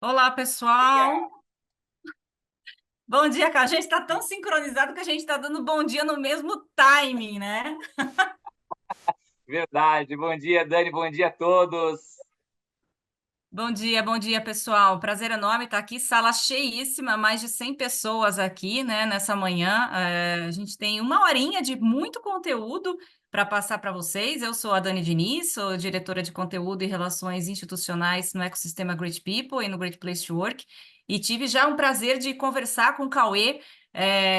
Olá, Dia. pessoal. Bom dia, cara. A gente está tão sincronizado que a gente está dando bom dia no mesmo timing, né? Verdade. Bom dia, Dani. Bom dia a todos. Bom dia, pessoal. Prazer enorme estar aqui. Sala cheíssima, mais de 100 pessoas aqui, né, nessa manhã. A gente tem uma horinha de muito conteúdo para passar para vocês. Eu sou a Dani Diniz, sou diretora de conteúdo e relações institucionais no ecossistema Great People e no Great Place to Work. E tive já um prazer de conversar com o Cauê,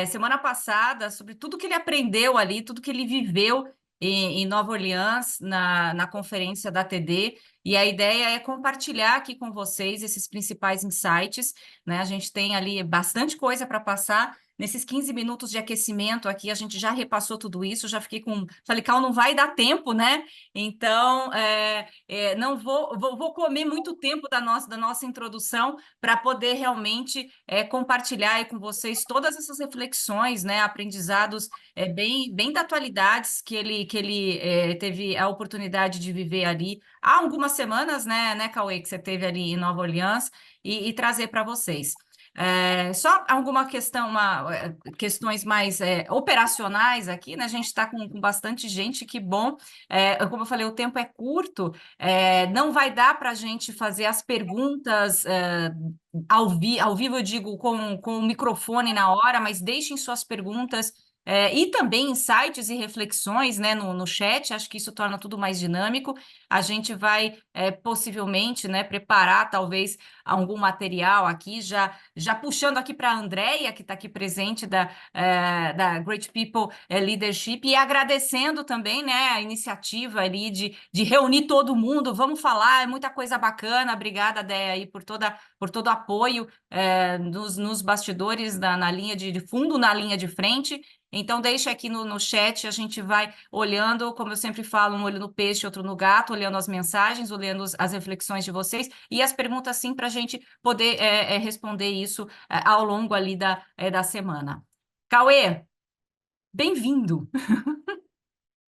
semana passada sobre tudo que ele aprendeu ali, tudo que ele viveu em Nova Orleans, na conferência da TD. E a ideia é compartilhar aqui com vocês esses principais insights, né? A gente tem ali bastante coisa para passar. Nesses 15 minutos de aquecimento aqui, a gente já repassou tudo isso, já fiquei com. Falei, Cal, não vai dar tempo, né? Então, não vou comer muito tempo da nossa introdução para poder realmente compartilhar aí com vocês todas essas reflexões, né? Aprendizados bem da atualidades que ele teve a oportunidade de viver ali há algumas semanas, né, Cauê, que você teve ali em Nova Orleans, e trazer para vocês. Só alguma questão, questões mais operacionais aqui, né? A gente está com bastante gente, que bom. Como eu falei, o tempo é curto, não vai dar para a gente fazer as perguntas ao vivo, eu digo, com o microfone na hora, mas deixem suas perguntas. E também insights e reflexões, né, no chat, acho que isso torna tudo mais dinâmico. A gente vai possivelmente, né, preparar talvez algum material aqui, já puxando aqui para a Andrea, que está aqui presente da Great People Leadership, e agradecendo também, né, a iniciativa ali de reunir todo mundo. Vamos falar, é muita coisa bacana. Obrigada, Déia, aí por todo o apoio nos bastidores, na linha de fundo, na linha de frente. Então, deixa aqui no chat, a gente vai olhando, como eu sempre falo, um olho no peixe, outro no gato, olhando as mensagens, olhando as reflexões de vocês e as perguntas, sim, para a gente poder responder isso ao longo ali da semana. Cauê, bem-vindo!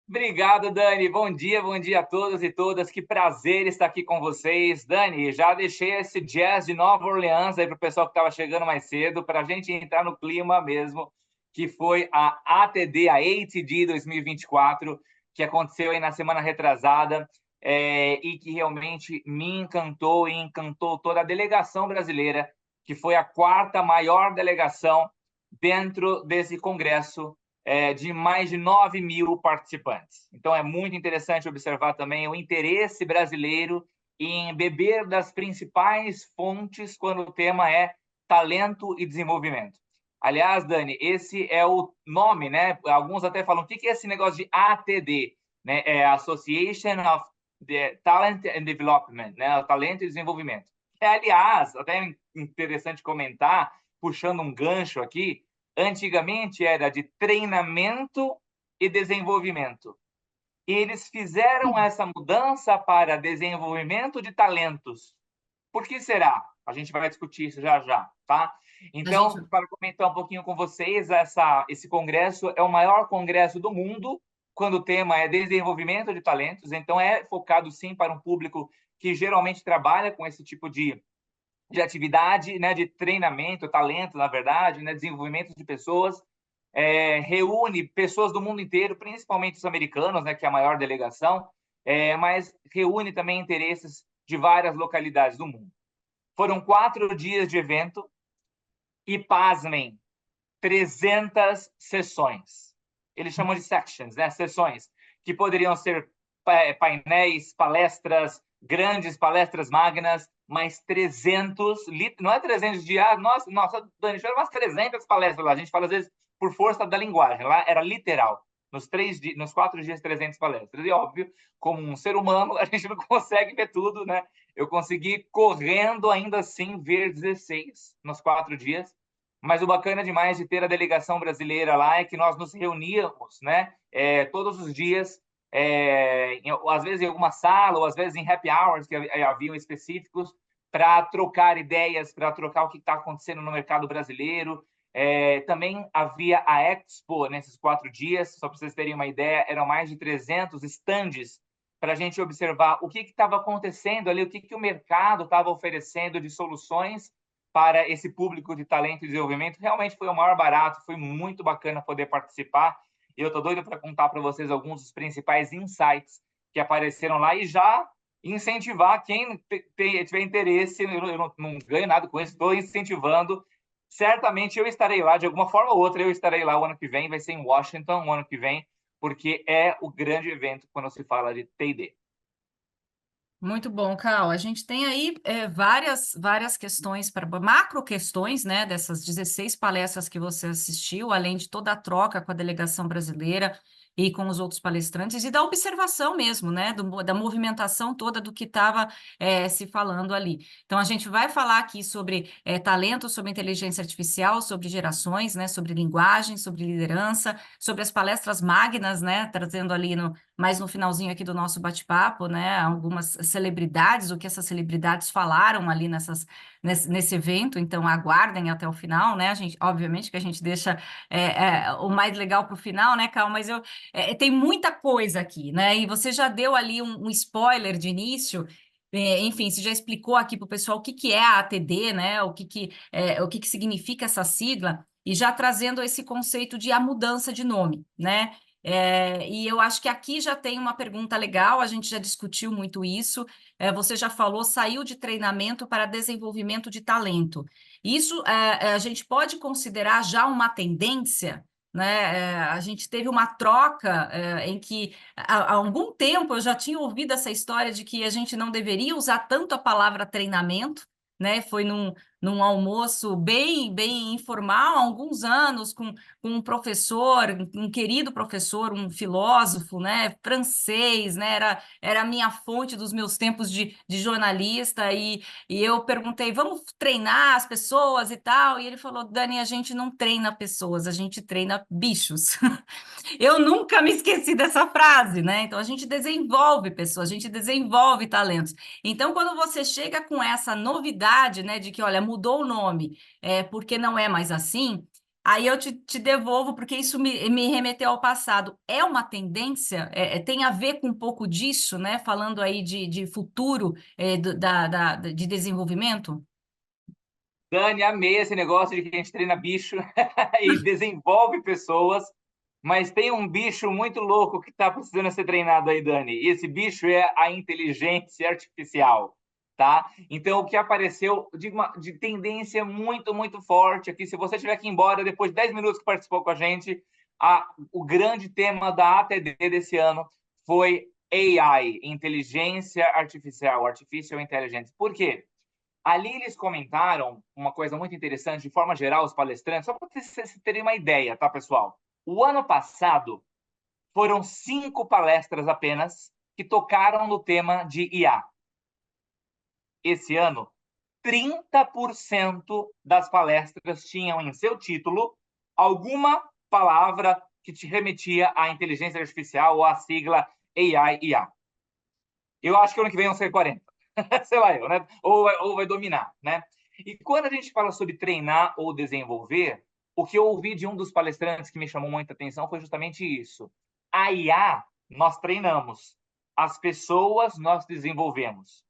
Obrigado, Dani. Bom dia a todos e todas. Que prazer estar aqui com vocês. Dani, já deixei esse jazz de Nova Orleans aí para o pessoal que estava chegando mais cedo, para a gente entrar no clima mesmo, que foi a ATD, a ATD 2024, que aconteceu aí na semana retrasada, e que realmente me encantou e encantou toda a delegação brasileira, que foi a quarta maior delegação dentro desse congresso, de mais de 9 mil participantes. Então, é muito interessante observar também o interesse brasileiro em beber das principais fontes quando o tema é talento e desenvolvimento. Aliás, Dani, esse é o nome, né? Alguns até falam, o que é esse negócio de ATD? Né? É Association of Talent and Development, né? Talento e Desenvolvimento. Aliás, até interessante comentar, puxando um gancho aqui, antigamente era de treinamento e desenvolvimento. E eles fizeram essa mudança para desenvolvimento de talentos. Por que será? A gente vai discutir isso já já, tá? A gente Então, para comentar um pouquinho com vocês, esse congresso é o maior congresso do mundo quando o tema é desenvolvimento de talentos. Então, é focado sim para um público que geralmente trabalha com esse tipo de atividade, né, de treinamento, talento, na verdade, né, desenvolvimento de pessoas, reúne pessoas do mundo inteiro, principalmente os americanos, né, que é a maior delegação, mas reúne também interesses de várias localidades do mundo. Foram 4 dias de evento e, pasmem, 300 sessões. Eles chamam de sections, né, sessões, que poderiam ser painéis, palestras, grandes palestras magnas, mais 300, não é 300 dias, nossa, Dani, tiveram umas 300 palestras lá, a gente fala às vezes por força da linguagem, lá era literal, nos 4 dias, 300 palestras, e óbvio, como um ser humano, a gente não consegue ver tudo, né? Eu consegui, correndo ainda assim, ver 16 nos 4 dias, mas o bacana demais de ter a delegação brasileira lá é que nós nos reuníamos, né, todos os dias, às vezes em alguma sala, ou às vezes em happy hours que haviam específicos, para trocar ideias, para trocar o que está acontecendo no mercado brasileiro. Também havia a Expo nesses 4 dias, só para vocês terem uma ideia, eram mais de 300 estandes para a gente observar o que estava acontecendo ali, o que o mercado estava oferecendo de soluções para esse público de talento e desenvolvimento. Realmente foi o maior barato, foi muito bacana poder participar. E eu estou doido para contar para vocês alguns dos principais insights que apareceram lá e já incentivar quem tiver interesse. Eu não ganho nada com isso, estou incentivando. Certamente eu estarei lá, de alguma forma ou outra, eu estarei lá o ano que vem, vai ser em Washington o ano que vem, porque é o grande evento quando se fala de T&D. Muito bom, Cal. A gente tem aí várias questões, macro questões, né, dessas 16 palestras que você assistiu, além de toda a troca com a delegação brasileira e com os outros palestrantes, e da observação mesmo, né, da movimentação toda do que estava se falando ali. Então, a gente vai falar aqui sobre talento, sobre inteligência artificial, sobre gerações, né, sobre linguagem, sobre liderança, sobre as palestras magnas, né, trazendo ali mais no finalzinho aqui do nosso bate-papo, né, algumas celebridades, o que essas celebridades falaram ali nesse evento, então aguardem até o final, né, a gente, obviamente que a gente deixa o mais legal para o final, né, Cal, mas tem muita coisa aqui, né, e você já deu ali um spoiler de início. Enfim, você já explicou aqui para o pessoal o que que é a ATD, né, o que que significa essa sigla, e já trazendo esse conceito de a mudança de nome, né? E eu acho que aqui já tem uma pergunta legal, a gente já discutiu muito isso. Você já falou, saiu de treinamento para desenvolvimento de talento. Isso a gente pode considerar já uma tendência, né? A gente teve uma troca em que há algum tempo eu já tinha ouvido essa história de que a gente não deveria usar tanto a palavra treinamento. Né, foi num almoço bem informal, há alguns anos, com um professor, um querido professor, um filósofo, né, francês, né, era a minha fonte dos meus tempos de jornalista, e eu perguntei, vamos treinar as pessoas e tal, e ele falou, Dani, a gente não treina pessoas, a gente treina bichos. Eu nunca me esqueci dessa frase, né? Então a gente desenvolve pessoas, a gente desenvolve talentos. Então, quando você chega com essa novidade, né, de que, olha, mudou o nome, porque não é mais assim, aí eu te devolvo, porque isso me remeteu ao passado. É uma tendência, tem a ver com um pouco disso, né? Falando aí de futuro de desenvolvimento? Dani, amei esse negócio de que a gente treina bicho e desenvolve pessoas, mas tem um bicho muito louco que está precisando ser treinado aí, Dani. E esse bicho é a inteligência artificial, tá? Então, o que apareceu de tendência muito, muito forte aqui, se você tiver que ir embora depois de 10 minutos que participou com a gente, o grande tema da ATD desse ano foi AI, inteligência artificial, artificial intelligence. Por quê? Ali eles comentaram uma coisa muito interessante, de forma geral, os palestrantes, só para vocês terem uma ideia, tá, pessoal? O ano passado foram 5 palestras apenas que tocaram no tema de IA. Esse ano, 30% das palestras tinham em seu título alguma palavra que te remetia à inteligência artificial ou à sigla AI/IA. Eu acho que ano que vem vão ser 40. Sei lá eu, né? Ou vai dominar, né? E quando a gente fala sobre treinar ou desenvolver, o que eu ouvi de um dos palestrantes que me chamou muita atenção foi justamente isso. A IA nós treinamos, as pessoas nós desenvolvemos.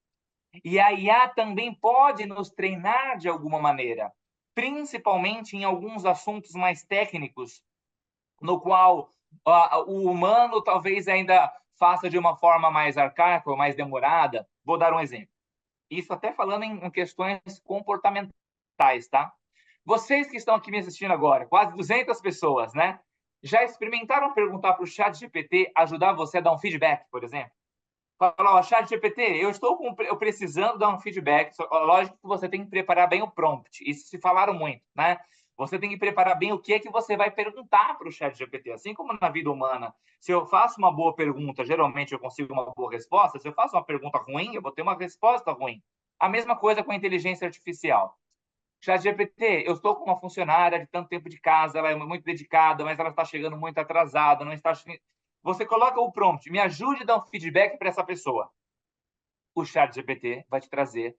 E a IA também pode nos treinar de alguma maneira, principalmente em alguns assuntos mais técnicos, no qual o humano talvez ainda faça de uma forma mais arcaica ou mais demorada. Vou dar um exemplo. Isso até falando em questões comportamentais, tá? Vocês que estão aqui me assistindo agora, quase 200 pessoas, né? Já experimentaram perguntar para o chat GPT ajudar você a dar um feedback, por exemplo? Falar, ó, chat GPT, eu precisando dar um feedback. Lógico que você tem que preparar bem o prompt. Isso se falaram muito, né? Você tem que preparar bem o que é que você vai perguntar para o chat GPT. Assim como na vida humana, se eu faço uma boa pergunta, geralmente eu consigo uma boa resposta. Se eu faço uma pergunta ruim, eu vou ter uma resposta ruim. A mesma coisa com a inteligência artificial. Chat GPT, eu estou com uma funcionária de tanto tempo de casa, ela é muito dedicada, mas ela está chegando muito atrasada, não está. Você coloca o prompt, me ajude a dar um feedback para essa pessoa. O chat GPT vai te trazer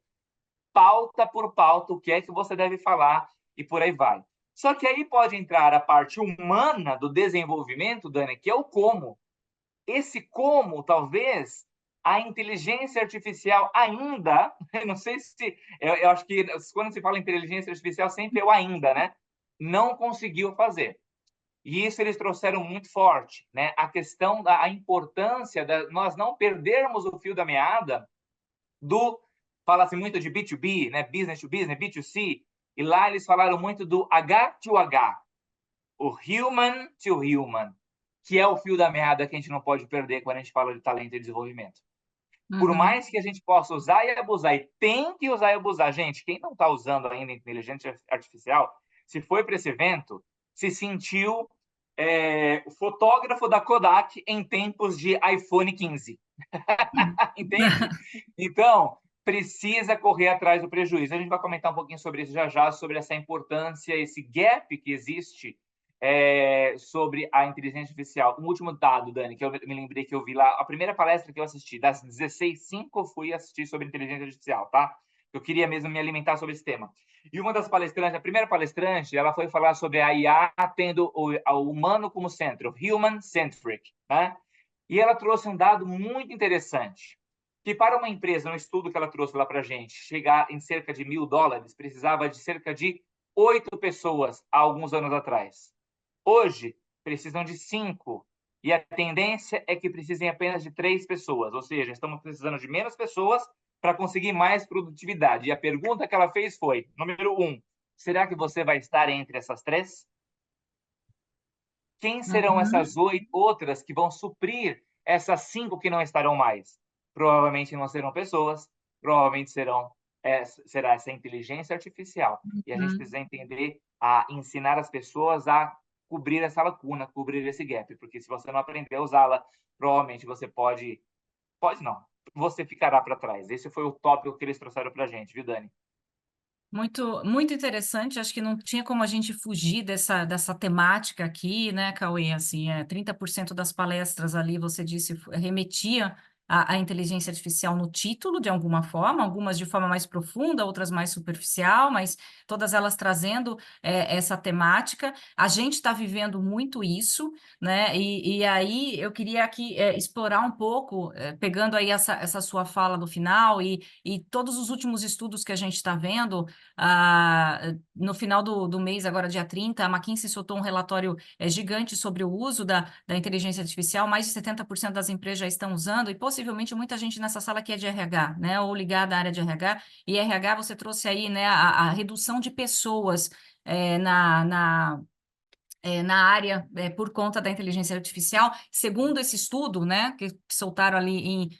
pauta por pauta o que é que você deve falar e por aí vai. Só que aí pode entrar a parte humana do desenvolvimento, Dani, que é o como. Esse como, talvez, a inteligência artificial ainda, não sei se, eu acho que quando se fala inteligência artificial sempre é o ainda, né? Não conseguiu fazer. E isso eles trouxeram muito forte, né? A questão da importância de nós não perdermos o fio da meada do, fala-se muito de B2B, né? Business to business, B2C, e lá eles falaram muito do H to H, o human to human, que é o fio da meada que a gente não pode perder quando a gente fala de talento e desenvolvimento. Por Uhum. mais que a gente possa usar e abusar, e tem que usar e abusar, gente, quem não está usando ainda inteligência artificial, se foi para esse evento, se sentiu o fotógrafo da Kodak em tempos de iPhone 15. Entende? Então, precisa correr atrás do prejuízo. A gente vai comentar um pouquinho sobre isso já já, sobre essa importância, esse gap que existe sobre a inteligência artificial. Um último dado, Dani, que eu me lembrei que eu vi lá, a primeira palestra que eu assisti, das 16, 5 eu fui assistir sobre inteligência artificial, tá? Eu queria mesmo me alimentar sobre esse tema. E uma das palestrantes, a primeira palestrante, ela foi falar sobre a IA tendo o humano como centro, human-centric, né? E ela trouxe um dado muito interessante, que para uma empresa, um estudo que ela trouxe lá para a gente, chegar em cerca de $1.000, precisava de cerca de 8 pessoas há alguns anos atrás. Hoje, precisam de 5, e a tendência é que precisem apenas de 3 pessoas, ou seja, estamos precisando de menos pessoas para conseguir mais produtividade. E a pergunta que ela fez foi, número 1, será que você vai estar entre essas 3? Quem serão Uhum. essas 8 outras que vão suprir essas 5 que não estarão mais? Provavelmente não serão pessoas, provavelmente será essa inteligência artificial. E a gente Uhum. precisa entender a ensinar as pessoas a cobrir essa lacuna, cobrir esse gap, porque se você não aprender a usá-la, provavelmente você pode não, você ficará para trás. Esse foi o tópico que eles trouxeram para a gente, viu, Dani? Muito, muito interessante. Acho que não tinha como a gente fugir dessa temática aqui, né, Cauê? Assim, 30% das palestras ali, você disse, remetia à inteligência artificial no título, de alguma forma, algumas de forma mais profunda, outras mais superficial, mas todas elas trazendo essa temática. A gente está vivendo muito isso, né? E aí eu queria aqui explorar um pouco, pegando aí essa sua fala do final e todos os últimos estudos que a gente está vendo. No final do mês, agora dia 30, a McKinsey soltou um relatório gigante sobre o uso da inteligência artificial. Mais de 70% das empresas já estão usando, e possivelmente muita gente nessa sala aqui é de RH, né? Ou ligada à área de RH. E RH, você trouxe aí, né, a redução de pessoas na área por conta da inteligência artificial. Segundo esse estudo, né, que soltaram ali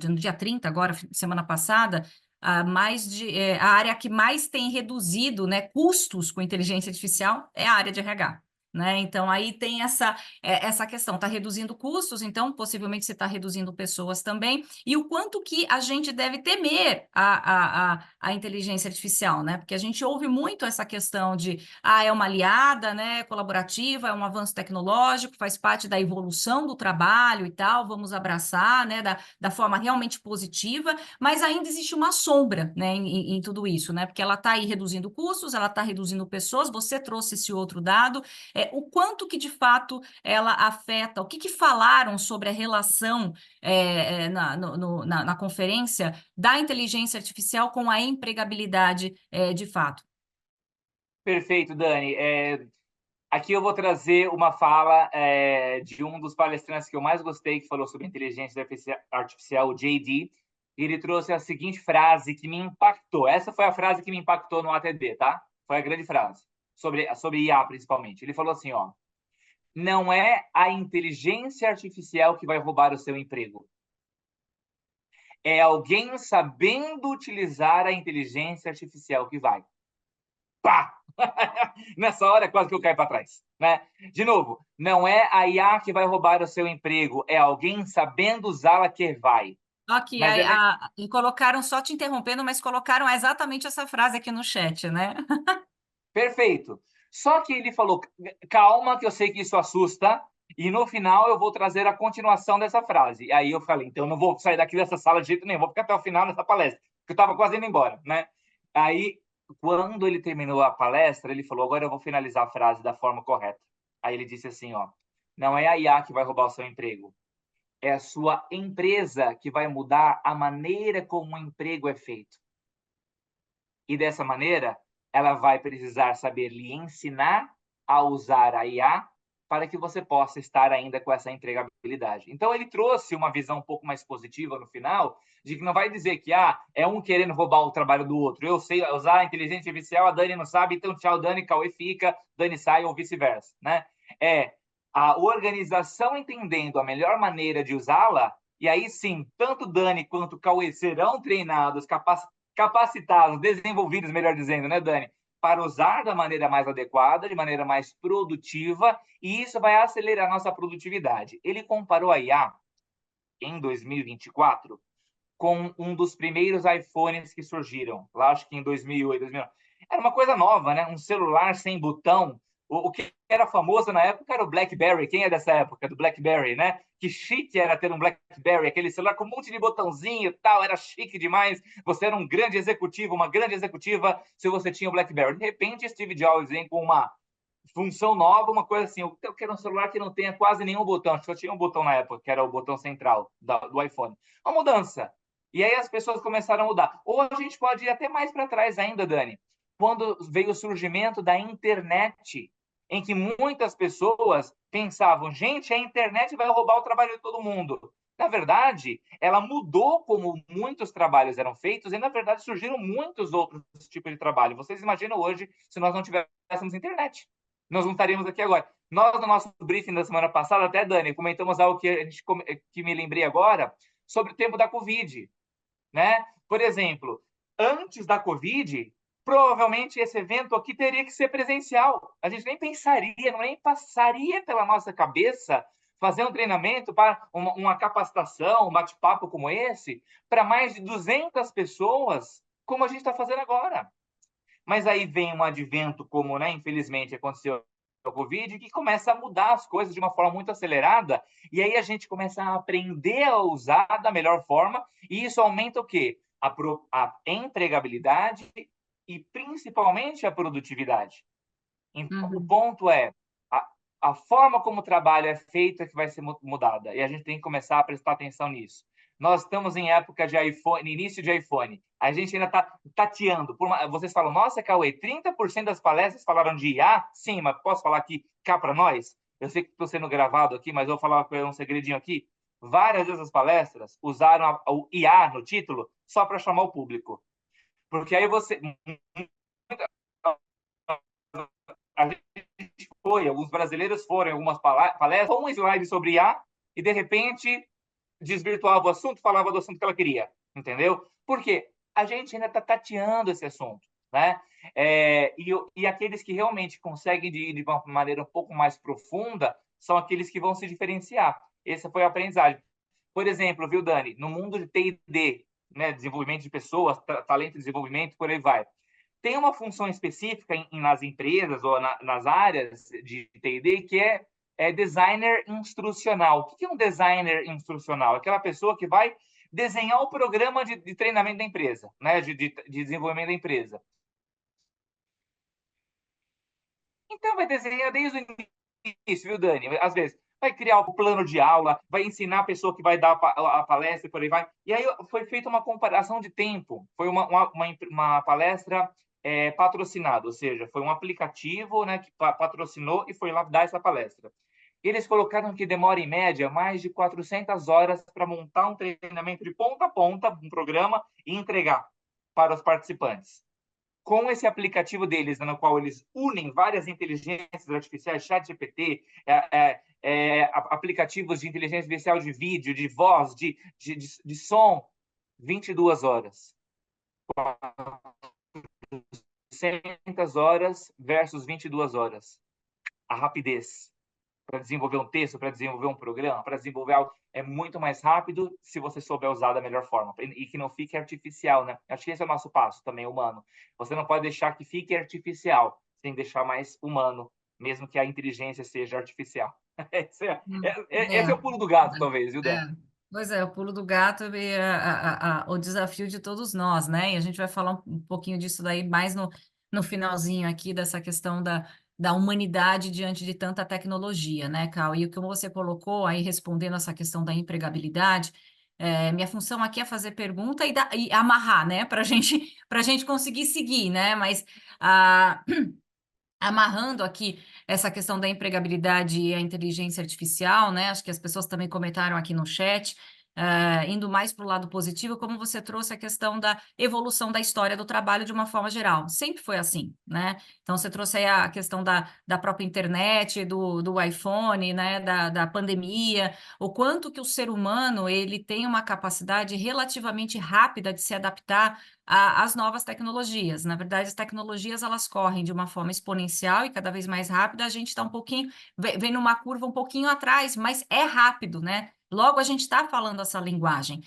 no dia 30, agora, semana passada, a área que mais tem reduzido, né, custos com inteligência artificial é a área de RH. Né? Então, aí tem essa questão, está reduzindo custos, então possivelmente você está reduzindo pessoas também, e o quanto que a gente deve temer a inteligência artificial, né? Porque a gente ouve muito essa questão de é uma aliada, né, colaborativa, é um avanço tecnológico, faz parte da evolução do trabalho e tal, vamos abraçar, né, da forma realmente positiva, mas ainda existe uma sombra, né, em tudo isso, né, porque ela está aí reduzindo custos, ela está reduzindo pessoas, você trouxe esse outro dado, o quanto que de fato ela afeta, o que que falaram sobre a relação na conferência da inteligência artificial com a empregabilidade de fato. Perfeito, Dani. Aqui eu vou trazer uma fala de um dos palestrantes que eu mais gostei, que falou sobre inteligência artificial, o JD. Ele trouxe a seguinte frase que me impactou. Essa foi a frase que me impactou no ATD, tá? Foi a grande frase, sobre IA principalmente. Ele falou assim, ó, não é a inteligência artificial que vai roubar o seu emprego. É alguém sabendo utilizar a inteligência artificial que vai. Pá! Nessa hora, quase que eu caio para trás. Né? De novo, não é a IA que vai roubar o seu emprego, é alguém sabendo usá-la que vai. Aqui, Mas ela é e colocaram, só te interrompendo, mas colocaram exatamente essa frase aqui no chat, né? perfeito. Só que ele falou: calma, que eu sei que isso assusta, e no final eu vou trazer a continuação dessa frase. E aí eu falei: então eu não vou sair daqui dessa sala de jeito nenhum, vou ficar até o final nessa palestra, porque eu estava quase indo embora. Né? Aí, quando ele terminou a palestra, ele falou: agora eu vou finalizar a frase da forma correta. Aí ele disse assim: ó, não é a IA que vai roubar o seu emprego, é a sua empresa que vai mudar a maneira como o emprego é feito. E dessa maneira, ela vai precisar saber lhe ensinar a usar a IA para que você possa estar ainda com essa empregabilidade. Então, ele trouxe uma visão um pouco mais positiva no final, de que não vai dizer que é um querendo roubar o trabalho do outro. Eu sei usar a inteligência artificial, a Dani não sabe, então tchau, Dani, Cauê fica, Dani sai, ou vice-versa. Né? É a organização entendendo a melhor maneira de usá-la, e aí sim, tanto Dani quanto Cauê serão treinados, capacitados, desenvolvidos, melhor dizendo, né, Dani? Para usar da maneira mais adequada, de maneira mais produtiva, e isso vai acelerar a nossa produtividade. Ele comparou a IA em 2024 com um dos primeiros iPhones que surgiram, lá acho que em 2008, 2009. Era uma coisa nova, né? Um celular sem botão. O que era famoso na época era o BlackBerry. Quem é dessa época do BlackBerry, né? Que chique era ter um BlackBerry, aquele celular com um monte de botãozinho e tal, era chique demais. Você era um grande executivo, uma grande executiva, se você tinha o BlackBerry. De repente, Steve Jobs vem com uma função nova, uma coisa assim, eu quero um celular que não tenha quase nenhum botão, acho que só tinha um botão na época, que era o botão central do iPhone. Uma mudança. E aí as pessoas começaram a mudar. Ou a gente pode ir até mais para trás ainda, Dani, quando veio o surgimento da internet, em que muitas pessoas pensavam, gente, a internet vai roubar o trabalho de todo mundo. Na verdade, ela mudou como muitos trabalhos eram feitos e, na verdade, surgiram muitos outros tipos de trabalho. Vocês imaginam hoje se nós não tivéssemos internet? Nós não estaríamos aqui agora. Nós, no nosso briefing da semana passada, até, Dani, comentamos algo que me lembrei agora sobre o tempo da Covid. Né? Por exemplo, antes da Covid, provavelmente esse evento aqui teria que ser presencial. A gente nem pensaria, não nem passaria pela nossa cabeça fazer um treinamento para uma capacitação, um bate-papo como esse, para mais de 200 pessoas, como a gente está fazendo agora. Mas aí vem um advento, como, né, infelizmente aconteceu com a Covid, que começa a mudar as coisas de uma forma muito acelerada, e aí a gente começa a aprender a usar da melhor forma, e isso aumenta o quê? A empregabilidade e principalmente a produtividade. Então, o Uhum. ponto é, a, a forma como o trabalho é feito é que vai ser mudada, e a gente tem que começar a prestar atenção nisso. Nós estamos em época de iPhone, início de iPhone. A gente ainda está tateando. Vocês falam, nossa, Cauê, 30% das palestras falaram de IA? Sim, mas posso falar aqui cá para nós? Eu sei que estou sendo gravado aqui, mas eu vou falar um segredinho aqui. Várias dessas palestras usaram o IA no título só para chamar o público. Porque aí você. A gente foi, alguns brasileiros foram em algumas palestras, um slide sobre IA, e de repente desvirtuava o assunto, falava do assunto que ela queria, entendeu? Porque a gente ainda está tateando esse assunto, né? E aqueles que realmente conseguem ir de uma maneira um pouco mais profunda são aqueles que vão se diferenciar. Esse foi o aprendizagem. Por exemplo, viu, Dani, no mundo de T&D, né, desenvolvimento de pessoas, talento de desenvolvimento, por aí vai. Tem uma função específica nas empresas ou nas áreas de T&D que é designer instrucional. O que é um designer instrucional? Aquela pessoa que vai desenhar o programa de treinamento da empresa, né? de desenvolvimento da empresa. Então, vai desenhar desde o início, viu, Dani? Às vezes, vai criar o plano de aula, vai ensinar a pessoa que vai dar a palestra, por aí vai. E aí foi feita uma comparação de tempo. Foi uma palestra patrocinada, ou seja, foi um aplicativo, né, que patrocinou e foi lá dar essa palestra. Eles colocaram que demora, em média, mais de 400 horas para montar um treinamento de ponta a ponta, um programa, e entregar para os participantes. Com esse aplicativo deles, no qual eles unem várias inteligências artificiais, ChatGPT, aplicativos de inteligência artificial de vídeo, de voz, de som, 22 horas. 400 horas versus 22 horas. A rapidez para desenvolver um texto, para desenvolver um programa, para desenvolver algo, é muito mais rápido se você souber usar da melhor forma. E que não fique artificial, né? Acho que esse é o nosso passo também, humano. Você não pode deixar que fique artificial, sem deixar mais humano, mesmo que a inteligência seja artificial. Esse é o pulo do gato, talvez, viu, Dan? Pois é, o pulo do gato e o desafio de todos nós, né? E a gente vai falar um pouquinho disso daí mais no finalzinho aqui, dessa questão da humanidade diante de tanta tecnologia, né, Cal? E como você colocou aí, respondendo essa questão da empregabilidade, minha função aqui é fazer pergunta e amarrar, né, para gente conseguir seguir, né? Mas amarrando aqui essa questão da empregabilidade e a inteligência artificial, né? Acho que as pessoas também comentaram aqui no chat, indo mais para o lado positivo, como você trouxe a questão da evolução da história do trabalho de uma forma geral. Sempre foi assim, né? Então, você trouxe aí a questão da própria internet, do iPhone, né? Da pandemia, o quanto que o ser humano ele tem uma capacidade relativamente rápida de se adaptar às novas tecnologias. Na verdade, as tecnologias elas correm de uma forma exponencial e cada vez mais rápida. A gente está um pouquinho, vem numa curva um pouquinho atrás, mas é rápido, né? Logo, a gente está falando essa linguagem.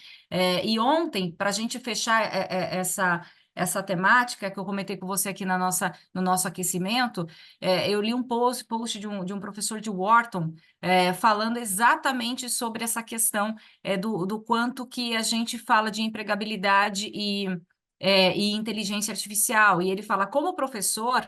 E ontem, para a gente fechar essa temática que eu comentei com você aqui no nosso aquecimento, eu li um post de um professor de Wharton falando exatamente sobre essa questão do quanto que a gente fala de empregabilidade e inteligência artificial. E ele fala, como professor,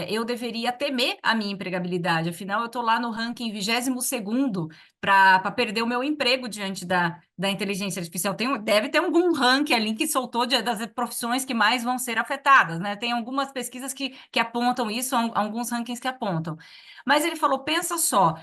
eu deveria temer a minha empregabilidade, afinal, eu estou lá no ranking 22º para perder o meu emprego diante da inteligência artificial. Deve ter algum ranking ali que soltou das profissões que mais vão ser afetadas, né? Tem algumas pesquisas que apontam isso, alguns rankings que apontam. Mas ele falou, pensa só,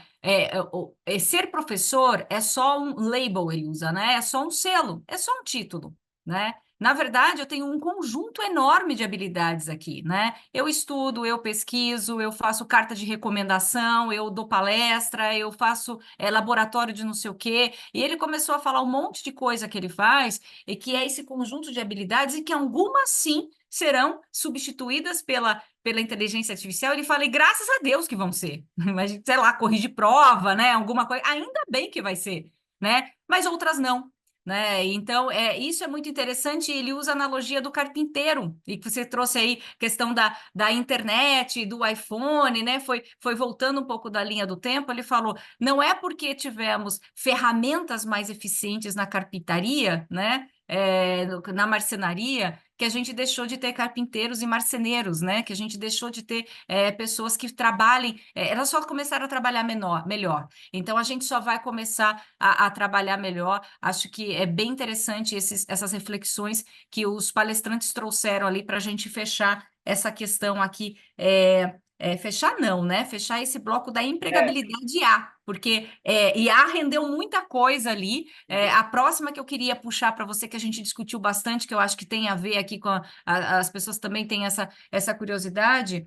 ser professor é só um label, ele usa, né? É só um selo, é só um título, né? Na verdade, eu tenho um conjunto enorme de habilidades aqui, né? Eu estudo, eu pesquiso, eu faço carta de recomendação, eu dou palestra, eu faço laboratório de não sei o quê. E ele começou a falar um monte de coisa que ele faz, e que é esse conjunto de habilidades, e que algumas sim serão substituídas pela inteligência artificial. Ele fala, e graças a Deus que vão ser. Mas, sei lá, corrigir prova, né? Alguma coisa, ainda bem que vai ser, né? Mas outras não, né? Então, isso é muito interessante. Ele usa a analogia do carpinteiro, e que você trouxe aí questão da internet, do iPhone, né? Foi voltando um pouco da linha do tempo. Ele falou: não é porque tivemos ferramentas mais eficientes na carpintaria, né? Na marcenaria, que a gente deixou de ter carpinteiros e marceneiros, né? Que a gente deixou de ter pessoas que trabalhem, elas só começaram a trabalhar melhor. Então, a gente só vai começar a trabalhar melhor. Acho que é bem interessante essas reflexões que os palestrantes trouxeram ali para a gente fechar essa questão aqui. Fechar não, né? Fechar esse bloco da É, empregabilidade IA, porque IA rendeu muita coisa ali. A próxima que eu queria puxar para você, que a gente discutiu bastante, que eu acho que tem a ver aqui com as pessoas também têm essa curiosidade,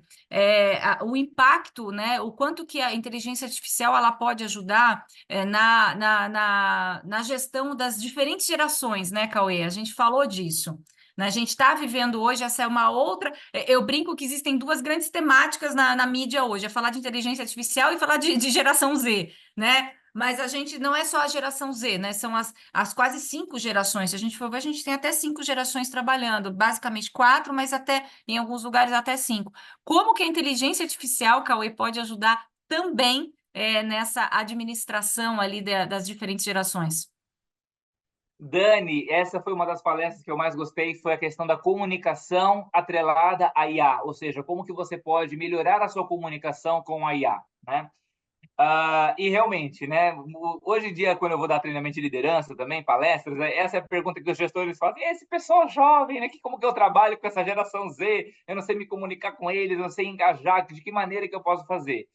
o impacto, né? O quanto que a inteligência artificial ela pode ajudar na gestão das diferentes gerações, né, Cauê? A gente falou disso. Né? A gente está vivendo hoje, essa é uma outra. Eu brinco que existem duas grandes temáticas na mídia hoje: é falar de inteligência artificial e falar de geração Z, né? Mas a gente não é só a geração Z, né? São as quase 5 gerações. Se a gente for ver, a gente tem até 5 gerações trabalhando, basicamente 4, mas até em alguns lugares até 5. Como que a inteligência artificial, Cauê, pode ajudar também nessa administração ali das diferentes gerações? Dani, essa foi uma das palestras que eu mais gostei, foi a questão da comunicação atrelada à IA, ou seja, como que você pode melhorar a sua comunicação com a IA, né? E realmente, né? Hoje em dia, quando eu vou dar treinamento de liderança também, palestras, essa é a pergunta que os gestores fazem: e esse pessoal jovem, né? Como que eu trabalho com essa geração Z? Eu não sei me comunicar com eles, eu não sei engajar, de que maneira que eu posso fazer?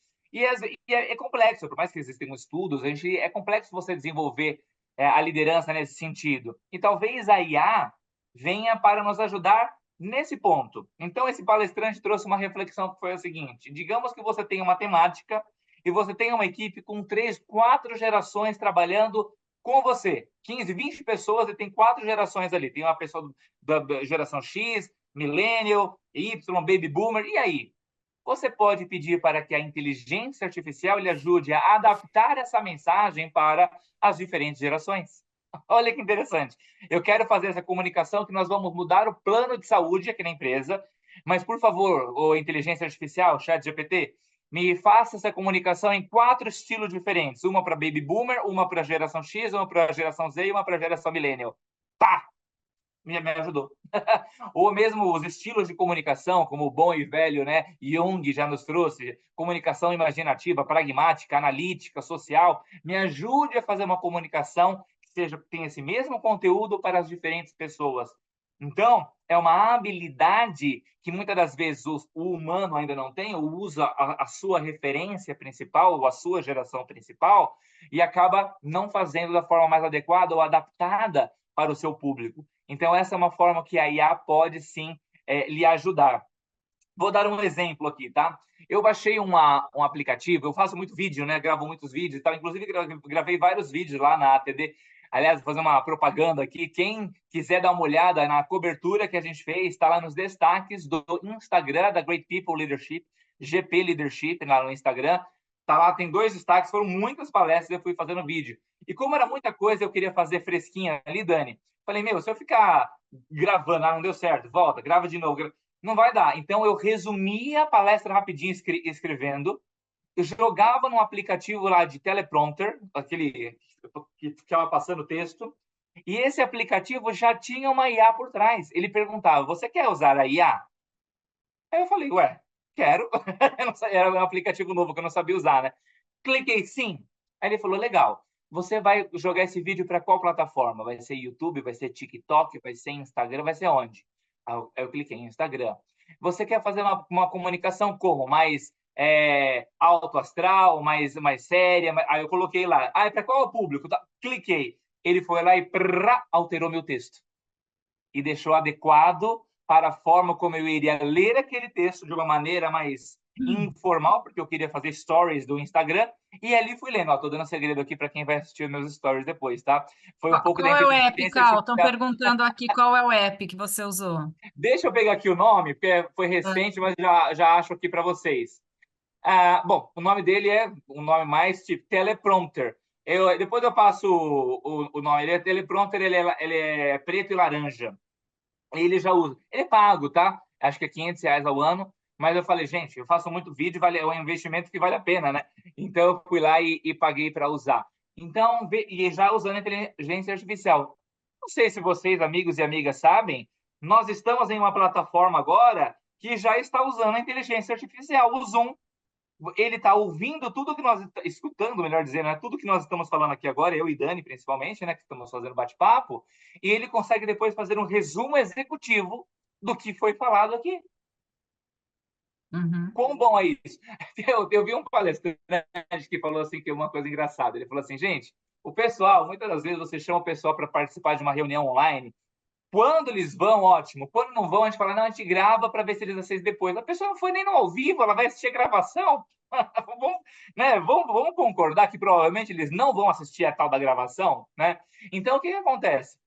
É complexo, por mais que existam estudos, é complexo você desenvolver a liderança nesse sentido. E talvez a IA venha para nos ajudar nesse ponto. Então, esse palestrante trouxe uma reflexão que foi a seguinte: digamos que você tem uma temática e você tem uma equipe com 3, 4 gerações trabalhando com você. 15, 20 pessoas e tem 4 gerações ali. Tem uma pessoa da geração X, Millennial, Y, Baby Boomer. E aí? Você pode pedir para que a inteligência artificial lhe ajude a adaptar essa mensagem para as diferentes gerações. Olha que interessante. Eu quero fazer essa comunicação que nós vamos mudar o plano de saúde aqui na empresa, mas, por favor, o inteligência artificial, chat GPT, me faça essa comunicação em 4 estilos diferentes. Uma para Baby Boomer, uma para a geração X, uma para a geração Z e uma para a geração Millennial. Pá! me ajudou. Ou mesmo os estilos de comunicação, como o bom e velho, né, Jung já nos trouxe, comunicação imaginativa, pragmática, analítica, social, me ajude a fazer uma comunicação que tenha esse mesmo conteúdo para as diferentes pessoas. Então, é uma habilidade que muitas das vezes o humano ainda não tem, ou usa a sua referência principal, ou a sua geração principal, e acaba não fazendo da forma mais adequada ou adaptada para o seu público. Então, essa é uma forma que a IA pode sim lhe ajudar. Vou dar um exemplo aqui, tá? Eu baixei um aplicativo, eu faço muito vídeo, né? Gravo muitos vídeos e tal. Inclusive, gravei vários vídeos lá na ATD. Aliás, vou fazer uma propaganda aqui. Quem quiser dar uma olhada na cobertura que a gente fez, está lá nos destaques do Instagram da Great People Leadership, GP Leadership, lá no Instagram. Tá lá, tem 2 destaques, foram muitas palestras, eu fui fazendo vídeo. E como era muita coisa, eu queria fazer fresquinha ali, Dani. Falei, meu, se eu ficar gravando, não deu certo, volta, grava de novo, não vai dar. Então, eu resumia a palestra rapidinho escrevendo, eu jogava num aplicativo lá de teleprompter, aquele que ficava passando texto, e esse aplicativo já tinha uma IA por trás. Ele perguntava, você quer usar a IA? Aí eu falei, ué, quero. Era um aplicativo novo que eu não sabia usar, né? Cliquei sim. Aí ele falou, legal. Você vai jogar esse vídeo para qual plataforma? Vai ser YouTube, vai ser TikTok, vai ser Instagram, vai ser onde? Aí eu cliquei em Instagram. Você quer fazer uma comunicação como? Mais alto astral, mais séria? Aí eu coloquei lá. Ah, é para qual público? Tá. Cliquei. Ele foi lá e alterou meu texto e deixou adequado para a forma como eu iria ler aquele texto de uma maneira mais informal, porque eu queria fazer stories do Instagram, e ali fui lendo. Estou dando um segredo aqui para quem vai assistir meus stories depois, tá? Foi um pouco da Qual é o app, inteligência Cal? Estão artificial. perguntando aqui qual é o app que você usou. Deixa eu pegar aqui o nome, porque foi recente, mas já acho aqui para vocês. Bom, o nome dele é um nome mais tipo teleprompter. Depois eu passo o nome. Ele é teleprompter, ele é preto e laranja. Ele já usa. Ele é pago, tá? Acho que é R$ 500 ao ano. Mas eu falei, gente, eu faço muito vídeo, é um investimento que vale a pena, né? Então eu fui lá e paguei para usar. Então, e já usando a inteligência artificial. Não sei se vocês, amigos e amigas, sabem, nós estamos em uma plataforma agora que já está usando a inteligência artificial, o Zoom. Ele está ouvindo tudo que nós escutando, melhor dizendo, né? Tudo que nós estamos falando aqui agora, eu e Dani principalmente, né, que estamos fazendo bate-papo, e ele consegue depois fazer um resumo executivo do que foi falado aqui. Uhum. Quão bom é isso? Eu vi um palestrante que falou assim que é uma coisa engraçada. Ele falou assim, gente, o pessoal, muitas das vezes você chama o pessoal para participar de uma reunião online. Quando eles vão, ótimo. Quando não vão, a gente fala, não, a gente grava para ver se eles assistem depois. A pessoa não foi nem no ao vivo, ela vai assistir a gravação. vamos, né? Vamos concordar que provavelmente eles não vão assistir a tal da gravação, né? Então, o que acontece?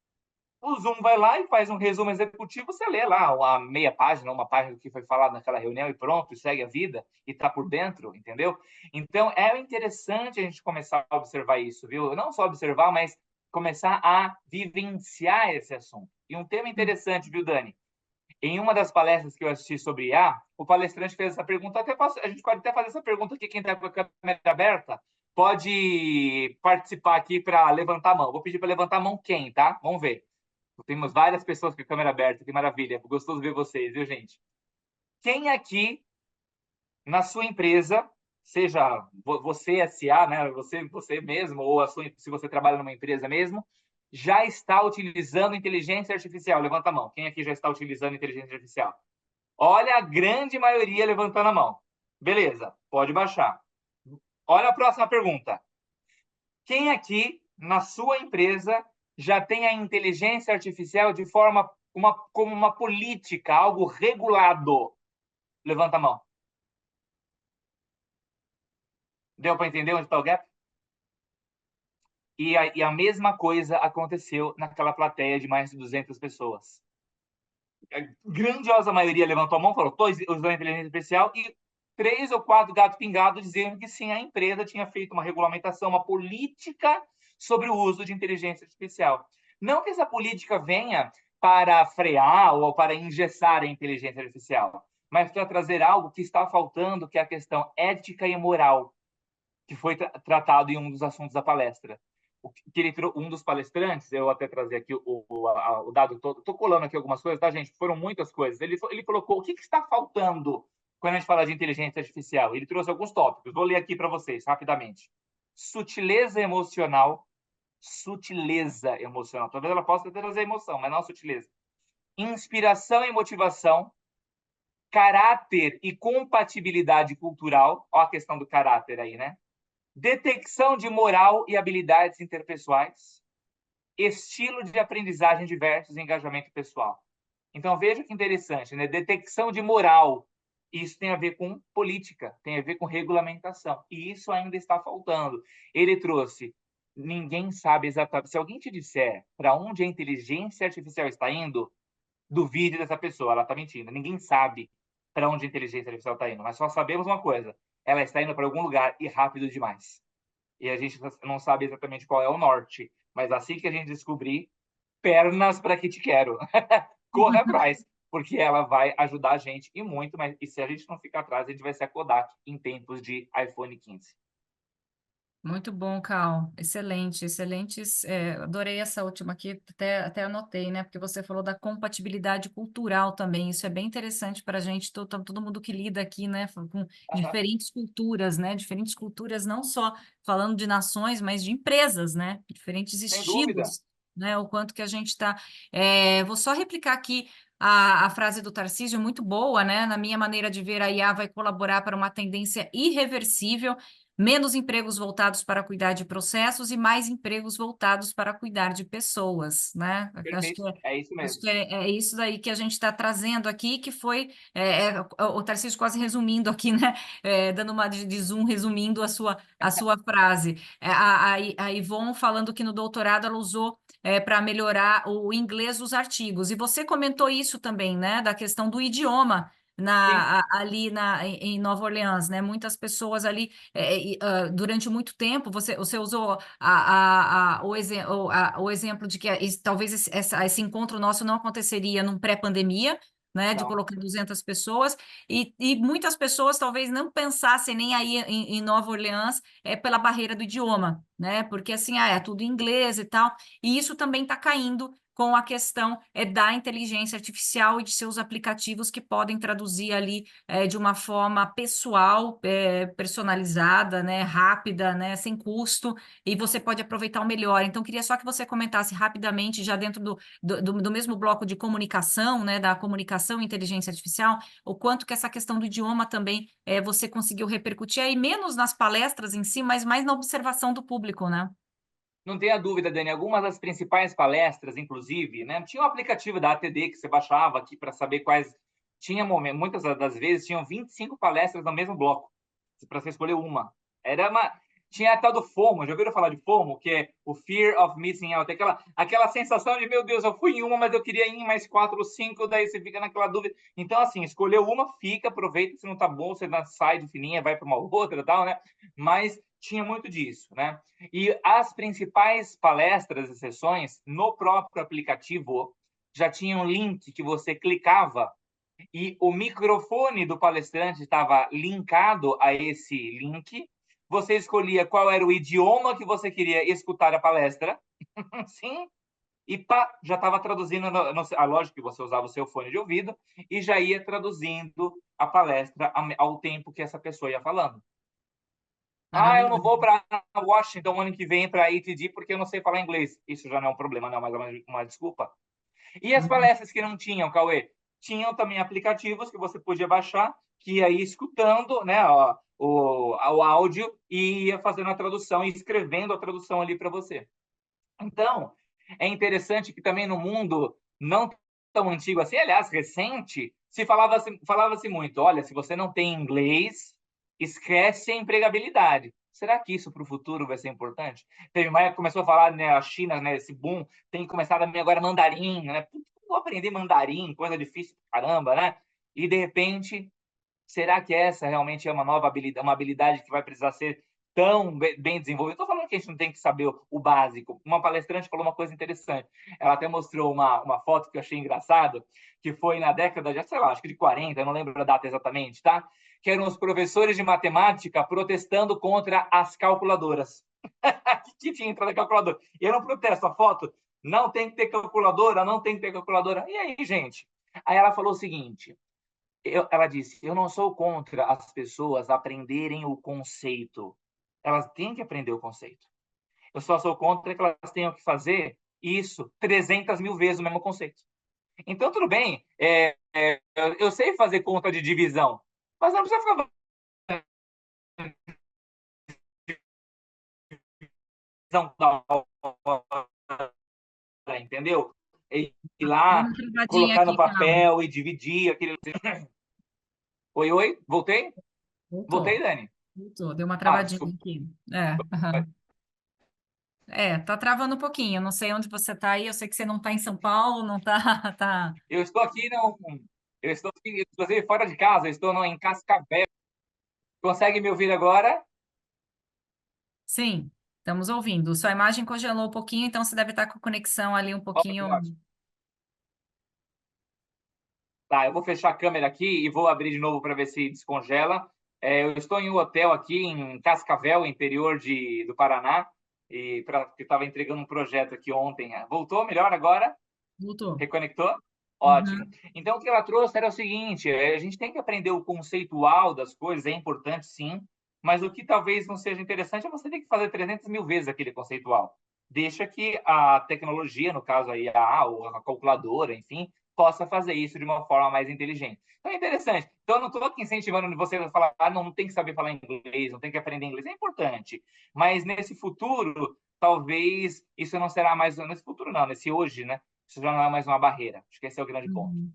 O Zoom vai lá e faz um resumo executivo, você lê lá uma meia página, uma página do que foi falado naquela reunião e pronto, e segue a vida e está por dentro, entendeu? Então, é interessante a gente começar a observar isso, viu? Não só observar, mas começar a vivenciar esse assunto. E um tema interessante, viu, Dani? Em uma das palestras que eu assisti sobre IA, o palestrante fez essa pergunta. A gente pode até fazer essa pergunta aqui, quem está com a câmera aberta, pode participar aqui para levantar a mão. Vou pedir para levantar a mão quem, tá? Vamos ver. Temos várias pessoas com a câmera aberta, que maravilha. Gostoso ver vocês, viu, gente? Quem aqui, na sua empresa, seja você SA, né, você mesmo, ou se você trabalha numa empresa mesmo, já está utilizando inteligência artificial? Levanta a mão. Quem aqui já está utilizando inteligência artificial? Olha a grande maioria levantando a mão. Beleza, pode baixar. Olha a próxima pergunta. Quem aqui, na sua empresa, já tem a inteligência artificial de forma como uma política, algo regulado? Levanta a mão. Deu para entender onde está o gap? E a mesma coisa aconteceu naquela plateia de mais de 200 pessoas. A grandiosa maioria levantou a mão e falou: estou usando a inteligência artificial, e 3 ou 4 gatos pingados dizendo que sim, a empresa tinha feito uma regulamentação, uma política sobre o uso de inteligência artificial. Não que essa política venha para frear ou para engessar a inteligência artificial, mas para trazer algo que está faltando, que é a questão ética e moral, que foi tratado em um dos assuntos da palestra. um dos palestrantes, eu até trazer aqui o dado todo, estou colando aqui algumas coisas, tá, gente? Foram muitas coisas. Ele colocou o que está faltando quando a gente fala de inteligência artificial. Ele trouxe alguns tópicos, vou ler aqui para vocês rapidamente. Sutileza emocional, talvez ela possa trazer emoção, mas não a sutileza. Inspiração e motivação, caráter e compatibilidade cultural, ó a questão do caráter aí, né? Detecção de moral e habilidades interpessoais, estilo de aprendizagem diversos e engajamento pessoal. Então, veja que interessante, né? Detecção de moral. Isso tem a ver com política, tem a ver com regulamentação. E isso ainda está faltando. Ele trouxe, ninguém sabe exatamente. Se alguém te disser para onde a inteligência artificial está indo, duvide dessa pessoa, ela está mentindo. Ninguém sabe para onde a inteligência artificial está indo, mas só sabemos uma coisa: ela está indo para algum lugar e rápido demais. E a gente não sabe exatamente qual é o norte, mas assim que a gente descobrir, pernas para que te quero. Corra atrás, porque ela vai ajudar a gente e muito, mas e se a gente não ficar atrás, a gente vai ser a Kodak em tempos de iPhone 15. Muito bom, Cal. Excelente, excelentes. Adorei essa última aqui, até anotei, né? Porque você falou da compatibilidade cultural também. Isso é bem interessante para a gente, todo mundo que lida aqui, né? Com Uhum. diferentes culturas, né? Diferentes culturas, não só falando de nações, mas de empresas, né? Diferentes Sem dúvida. estilos, né? O quanto que a gente está. Vou só replicar aqui. A frase do Tarcísio, muito boa, né? Na minha maneira de ver, a IA vai colaborar para uma tendência irreversível, menos empregos voltados para cuidar de processos e mais empregos voltados para cuidar de pessoas, né? Perfeito. É isso Acho mesmo. que é isso daí que a gente está trazendo aqui, que foi o Tarcísio quase resumindo aqui, né? Dando uma de zoom, resumindo a sua frase. A Ivon falando que no doutorado ela usou para melhorar o inglês dos artigos. E você comentou isso também, né? Da questão do idioma. Sim. Ali em Nova Orleans, né? Muitas pessoas ali durante muito tempo, você usou o exemplo de que talvez esse encontro nosso não aconteceria num pré-pandemia, né, de Não. colocar 200 pessoas, e muitas pessoas talvez não pensassem nem aí em Nova Orleans pela barreira do idioma, né, porque assim, é tudo em inglês e tal, e isso também está caindo com a questão da inteligência artificial e de seus aplicativos que podem traduzir ali de uma forma pessoal, personalizada, né, rápida, né, sem custo, e você pode aproveitar o melhor. Então, queria só que você comentasse rapidamente, já dentro do mesmo bloco de comunicação, né, da comunicação e inteligência artificial, o quanto que essa questão do idioma também você conseguiu repercutir aí, menos nas palestras em si, mas mais na observação do público, né? Não tenha dúvida, Dani. Algumas das principais palestras, inclusive, né? Tinha um aplicativo da ATD que você baixava aqui para saber quais. Tinha momentos, muitas das vezes tinham 25 palestras no mesmo bloco, para você escolher uma. Era uma. Tinha a tal do FOMO, já ouviram falar de FOMO, que é o Fear of Missing Out, aquela sensação de, meu Deus, eu fui em uma, mas eu queria ir em mais 4 ou 5, daí você fica naquela dúvida. Então, assim, escolheu uma, fica, aproveita, se não tá bom, você sai de fininha, vai para uma outra e tal, né? Mas tinha muito disso, né? E as principais palestras e sessões no próprio aplicativo já tinha um link que você clicava e o microfone do palestrante estava linkado a esse link. Você escolhia qual era o idioma que você queria escutar a palestra, sim, e pá, já estava traduzindo. Lógico que você usava o seu fone de ouvido e já ia traduzindo a palestra ao tempo que essa pessoa ia falando. Ah, eu não Maravilhoso. vou para Washington ano que vem para a ATD porque eu não sei falar inglês. Isso já não é um problema, não, mas é uma desculpa. E as Uhum. palestras que não tinham, Cauê? Tinham também aplicativos que você podia baixar, que ia escutando, né, ó, o áudio e ia fazendo a tradução e escrevendo a tradução ali para você. Então, é interessante que também no mundo não tão antigo assim, aliás, recente, falava-se muito, olha, se você não tem inglês, esquece a empregabilidade. Será que isso para o futuro vai ser importante? Teve uma época que começou a falar, né, a China, né, esse boom, tem começado a agora mandarim, né? Putz, vou aprender mandarim, coisa difícil, caramba, né? E de repente, será que essa realmente é uma nova habilidade, uma habilidade que vai precisar ser tão bem desenvolvido. Estou falando que a gente não tem que saber o básico. Uma palestrante falou uma coisa interessante. Ela até mostrou uma foto que eu achei engraçado, que foi na década de, sei lá, acho que de 40, eu não lembro a data exatamente, tá? Que eram os professores de matemática protestando contra as calculadoras. Que tinha entrado a calculadora. E era um protesto, a foto, não tem que ter calculadora, não tem que ter calculadora. E aí, gente? Aí ela falou o seguinte, ela disse, eu não sou contra as pessoas aprenderem o conceito. Elas têm que aprender o conceito. Eu só sou contra que elas tenham que fazer isso 300 mil vezes o mesmo conceito. Então, tudo bem, eu sei fazer conta de divisão, mas não precisa ficar entendeu? E ir Deu lá, uma travadinha colocar no aqui, Carol. papel e dividir aquele. Oi, oi, voltei? Voltei, Voltou. Dani? Voltou. Deu uma Ah, travadinha desculpa. aqui. Aham. Tá travando um pouquinho. Eu não sei onde você está aí. Eu sei que você não está em São Paulo, não está. Tá... Eu estou aqui, não. Eu estou aqui, inclusive, fora de casa, eu estou em Cascavel. Consegue me ouvir agora? Sim, estamos ouvindo. Sua imagem congelou um pouquinho, então você deve estar com a conexão ali um Ó, que pouquinho. ótimo. Tá, eu vou fechar a câmera aqui e vou abrir de novo para ver se descongela. Eu estou em um hotel aqui em Cascavel, interior do Paraná, e que estava entregando um projeto aqui ontem. Voltou melhor agora? Voltou. Reconectou? Ótimo. Uhum. Então, o que ela trouxe era o seguinte: a gente tem que aprender o conceitual das coisas, é importante sim, mas o que talvez não seja interessante é você ter que fazer 300 mil vezes aquele conceitual. Deixa que a tecnologia, no caso aí ou a calculadora, enfim, possa fazer isso de uma forma mais inteligente. Então, é interessante. Então, eu não estou aqui incentivando você a falar, não tem que saber falar inglês, não tem que aprender inglês. É importante. Mas nesse futuro, talvez isso não será mais. Nesse futuro, não, nesse hoje, né? Isso já não é mais uma barreira. Acho que esse é o grande ponto. Uhum.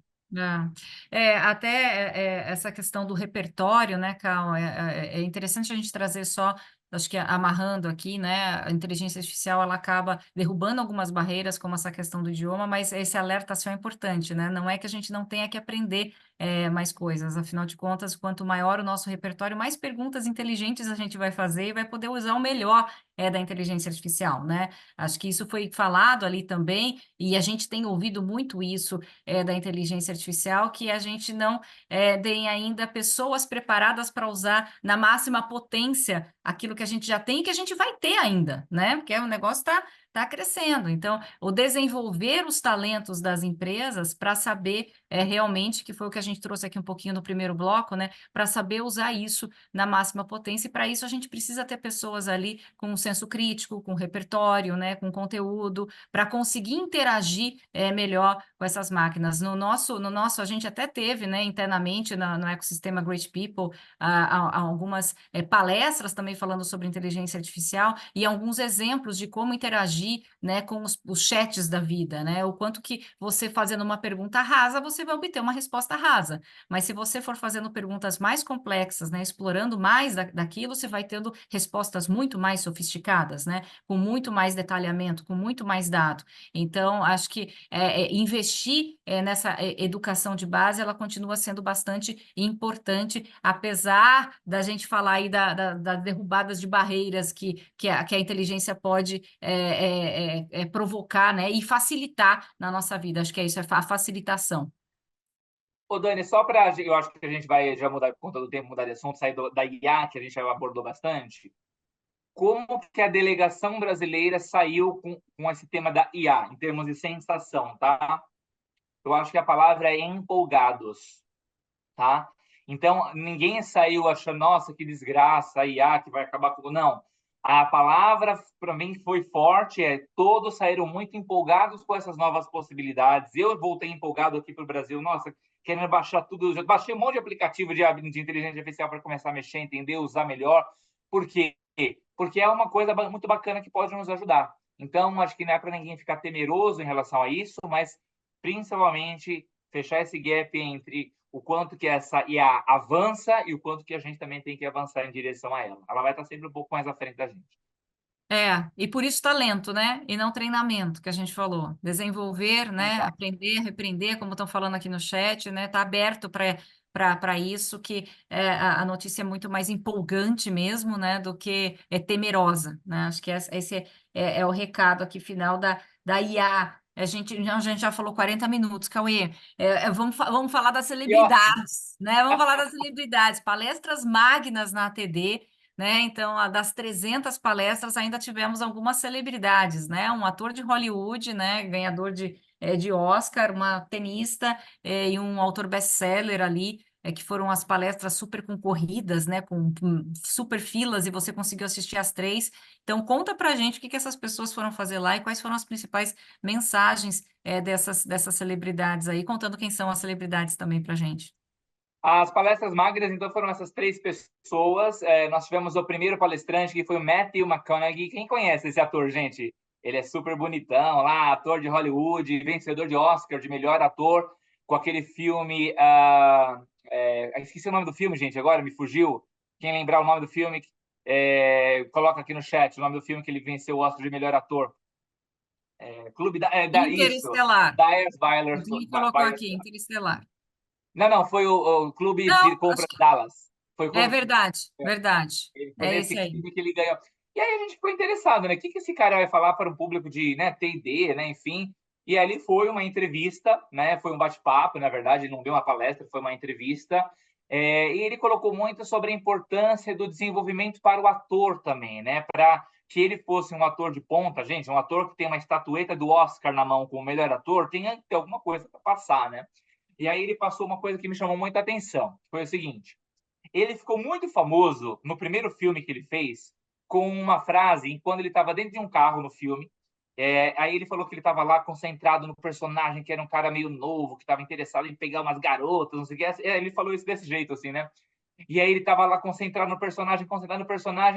Até essa questão do repertório, né, Cal? É interessante a gente trazer só, acho que amarrando aqui, né, a inteligência artificial ela acaba derrubando algumas barreiras, como essa questão do idioma, mas esse alerta só é importante, né? Não é que a gente não tenha que aprender mais coisas, afinal de contas, quanto maior o nosso repertório, mais perguntas inteligentes a gente vai fazer e vai poder usar o melhor da inteligência artificial, né? Acho que isso foi falado ali também, e a gente tem ouvido muito isso da inteligência artificial, que a gente não tem ainda pessoas preparadas para usar na máxima potência aquilo que a gente já tem e que a gente vai ter ainda, né? Porque o negócio está crescendo. Então, o desenvolver os talentos das empresas para saber realmente, que foi o que a gente trouxe aqui um pouquinho no primeiro bloco, né? Para saber usar isso na máxima potência, e para isso a gente precisa ter pessoas ali com um senso crítico, com repertório, né? Com conteúdo, para conseguir interagir melhor com essas máquinas. No nosso, a gente até teve, né, internamente no ecossistema Great People, algumas palestras também falando sobre inteligência artificial e alguns exemplos de como interagir, né, com os chats da vida, né? O quanto que você fazendo uma pergunta rasa, você vai obter uma resposta rasa. Mas se você for fazendo perguntas mais complexas, né, explorando mais daquilo, você vai tendo respostas muito mais sofisticadas, né? Com muito mais detalhamento, com muito mais dado. Então, acho que investir nessa educação de base, ela continua sendo bastante importante, apesar da gente falar aí das derrubadas de barreiras que a inteligência pode provocar, né, e facilitar na nossa vida. Acho que é isso, é a facilitação. Ô, Dani, só para. Eu acho que a gente vai já mudar, por conta do tempo, mudar de assunto, sair da IA, que a gente já abordou bastante. Como que a delegação brasileira saiu com esse tema da IA, em termos de sensação, tá? Eu acho que a palavra é empolgados, tá? Então, ninguém saiu achando, nossa, que desgraça, a IA que vai acabar com... Não. A palavra, para mim, foi forte, todos saíram muito empolgados com essas novas possibilidades. Eu voltei empolgado aqui para o Brasil, nossa, querendo baixar tudo. Já baixei um monte de aplicativo de inteligência artificial para começar a mexer, entender, usar melhor. Por quê? Porque é uma coisa muito bacana que pode nos ajudar. Então, acho que não é para ninguém ficar temeroso em relação a isso, mas principalmente fechar esse gap entre o quanto que essa IA avança e o quanto que a gente também tem que avançar em direção a ela. Ela vai estar sempre um pouco mais à frente da gente. E por isso talento, né? E não treinamento, que a gente falou. Desenvolver, né? Exato. Aprender, repreender, como estão falando aqui no chat, né? Tá aberto para isso, que a notícia é muito mais empolgante mesmo, né, do que temerosa, né? Acho que esse é o recado aqui final da IA. A gente já falou 40 minutos, Cauê. Vamos falar das Que ótimo! celebridades, né? Vamos falar das celebridades, palestras magnas na ATD, né? Então, das 300 palestras, ainda tivemos algumas celebridades, né? Um ator de Hollywood, né? Ganhador de Oscar, uma tenista e um autor best-seller ali, que foram as palestras super concorridas, né? Com super filas, e você conseguiu assistir as três. Então, conta pra gente o que essas pessoas foram fazer lá e quais foram as principais mensagens dessas celebridades aí, contando quem são as celebridades também pra gente. As palestras magras, então, foram essas três pessoas. Nós tivemos o primeiro palestrante, que foi o Matthew McConaughey. Quem conhece esse ator, gente? Ele é super bonitão lá, ator de Hollywood, vencedor de Oscar de melhor ator, com aquele filme... esqueci o nome do filme, gente, agora me fugiu. Quem lembrar o nome do filme, coloca aqui no chat o nome do filme que ele venceu o Oscar de melhor ator. Isso, Interestelar. Dallas O Buyers, Jimmy colocou aqui, Interestelar. não, foi o Clube de Não, Compras acho que Dallas. Foi é com, verdade, verdade. foi É nesse esse aí. filme que ele ganhou. E aí a gente ficou interessado, né? O que esse cara vai falar para um público de, né, T&D, né, enfim. E ali foi uma entrevista, né? Foi um bate-papo, na verdade, ele não deu uma palestra, foi uma entrevista. E ele colocou muito sobre a importância do desenvolvimento para o ator também, né? Para que ele fosse um ator de ponta, gente, um ator que tem uma estatueta do Oscar na mão como melhor ator, tem que ter alguma coisa para passar, né? E aí ele passou uma coisa que me chamou muita atenção. Foi o seguinte: ele ficou muito famoso no primeiro filme que ele fez com uma frase, quando ele estava dentro de um carro no filme. Aí ele falou que ele estava lá concentrado no personagem, que era um cara meio novo, que estava interessado em pegar umas garotas, não sei o que. Ele falou isso desse jeito, assim, né? E aí ele estava lá concentrado no personagem,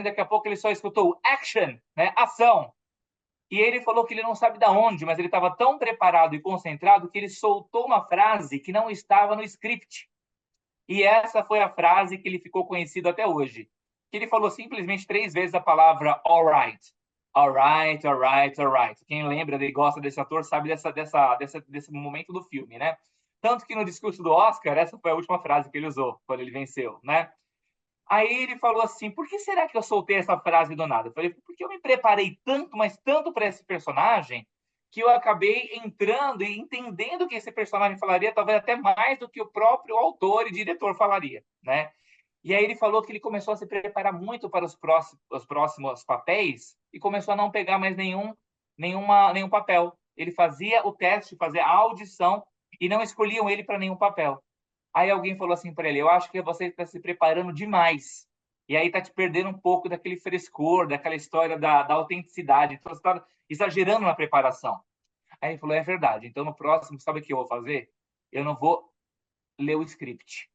daqui a pouco ele só escutou action, né? Ação. E ele falou que ele não sabe de onde, mas ele estava tão preparado e concentrado que ele soltou uma frase que não estava no script. E essa foi a frase que ele ficou conhecido até hoje. Que ele falou simplesmente 3 vezes a palavra all right. All right, all right, all right. Quem lembra e gosta desse ator sabe desse momento do filme, né? Tanto que no discurso do Oscar, essa foi a última frase que ele usou quando ele venceu, né? Aí ele falou assim: por que será que eu soltei essa frase do nada? Eu falei: porque eu me preparei tanto, mas tanto para esse personagem, que eu acabei entrando e entendendo o que esse personagem falaria, talvez até mais do que o próprio autor e diretor falaria, né? E aí ele falou que ele começou a se preparar muito para os próximos papéis e começou a não pegar mais nenhum papel. Ele fazia o teste, fazia a audição e não escolhiam ele para nenhum papel. Aí alguém falou assim para ele: eu acho que você está se preparando demais. E aí está te perdendo um pouco daquele frescor, daquela história da autenticidade. Então você está exagerando na preparação. Aí ele falou: é verdade. Então no próximo, sabe o que eu vou fazer? Eu não vou ler o script.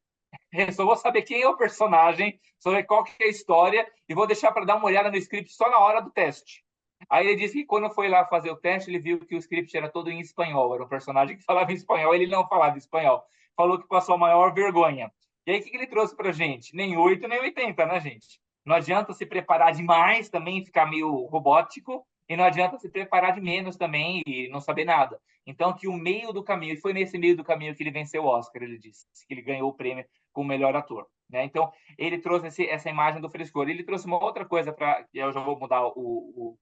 Eu só vou saber quem é o personagem, saber qual que é a história e vou deixar para dar uma olhada no script só na hora do teste. Aí ele disse que quando foi lá fazer o teste, ele viu que o script era todo em espanhol, era um personagem que falava em espanhol, ele não falava espanhol. Falou que passou a maior vergonha. E aí o que ele trouxe para gente? Nem 8, nem 80, né, gente? Não adianta se preparar demais também, ficar meio robótico, e não adianta se preparar de menos também e não saber nada. Então, que o meio do caminho, e foi nesse meio do caminho que ele venceu o Oscar, ele disse, que ele ganhou o prêmio como melhor ator. Né? Então, ele trouxe essa imagem do frescor. Ele trouxe uma outra coisa para. Eu já vou mudar o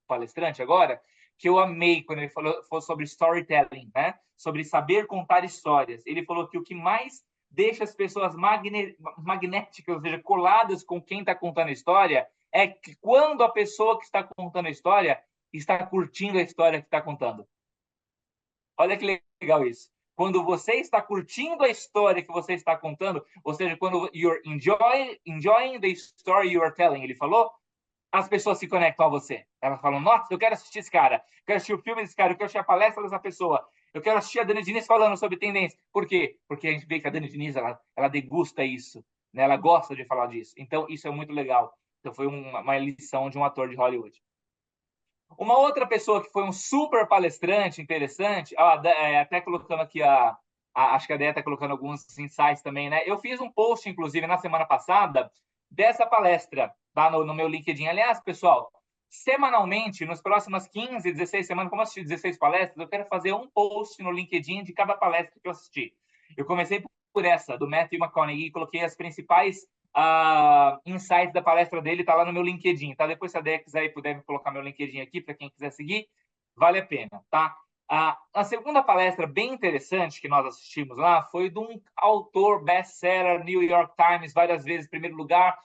palestrante agora, que eu amei quando ele falou sobre storytelling, né? Sobre saber contar histórias. Ele falou que o que mais deixa as pessoas magnéticas, ou seja, coladas com quem está contando a história, é que quando a pessoa que está contando a história está curtindo a história que está contando. Olha que legal isso. Quando você está curtindo a história que você está contando, ou seja, quando you're enjoying the story you are telling, ele falou, as pessoas se conectam a você. Elas falam: nossa, eu quero assistir esse cara, eu quero assistir o filme desse cara, eu quero assistir a palestra dessa pessoa, eu quero assistir a Dani Diniz falando sobre tendência. Por quê? Porque a gente vê que a Dani Diniz, ela degusta isso, né? Ela gosta de falar disso. Então, isso é muito legal. Então, foi uma lição de um ator de Hollywood. Uma outra pessoa que foi um super palestrante interessante, até colocando aqui acho que a Déia está colocando alguns insights também, né? Eu fiz um post, inclusive, na semana passada, dessa palestra, tá? No meu LinkedIn. Aliás, pessoal, semanalmente, nas próximas 15, 16 semanas, como eu assisti 16 palestras, eu quero fazer um post no LinkedIn de cada palestra que eu assisti. Eu comecei por essa, do Matthew McConaughey, coloquei as principais insights da palestra dele, tá lá no meu LinkedIn, tá? Depois, se a Deia quiser e puder colocar meu LinkedIn aqui, para quem quiser seguir, vale a pena, tá? A segunda palestra bem interessante que nós assistimos lá foi de um autor best-seller, New York Times, várias vezes, primeiro lugar,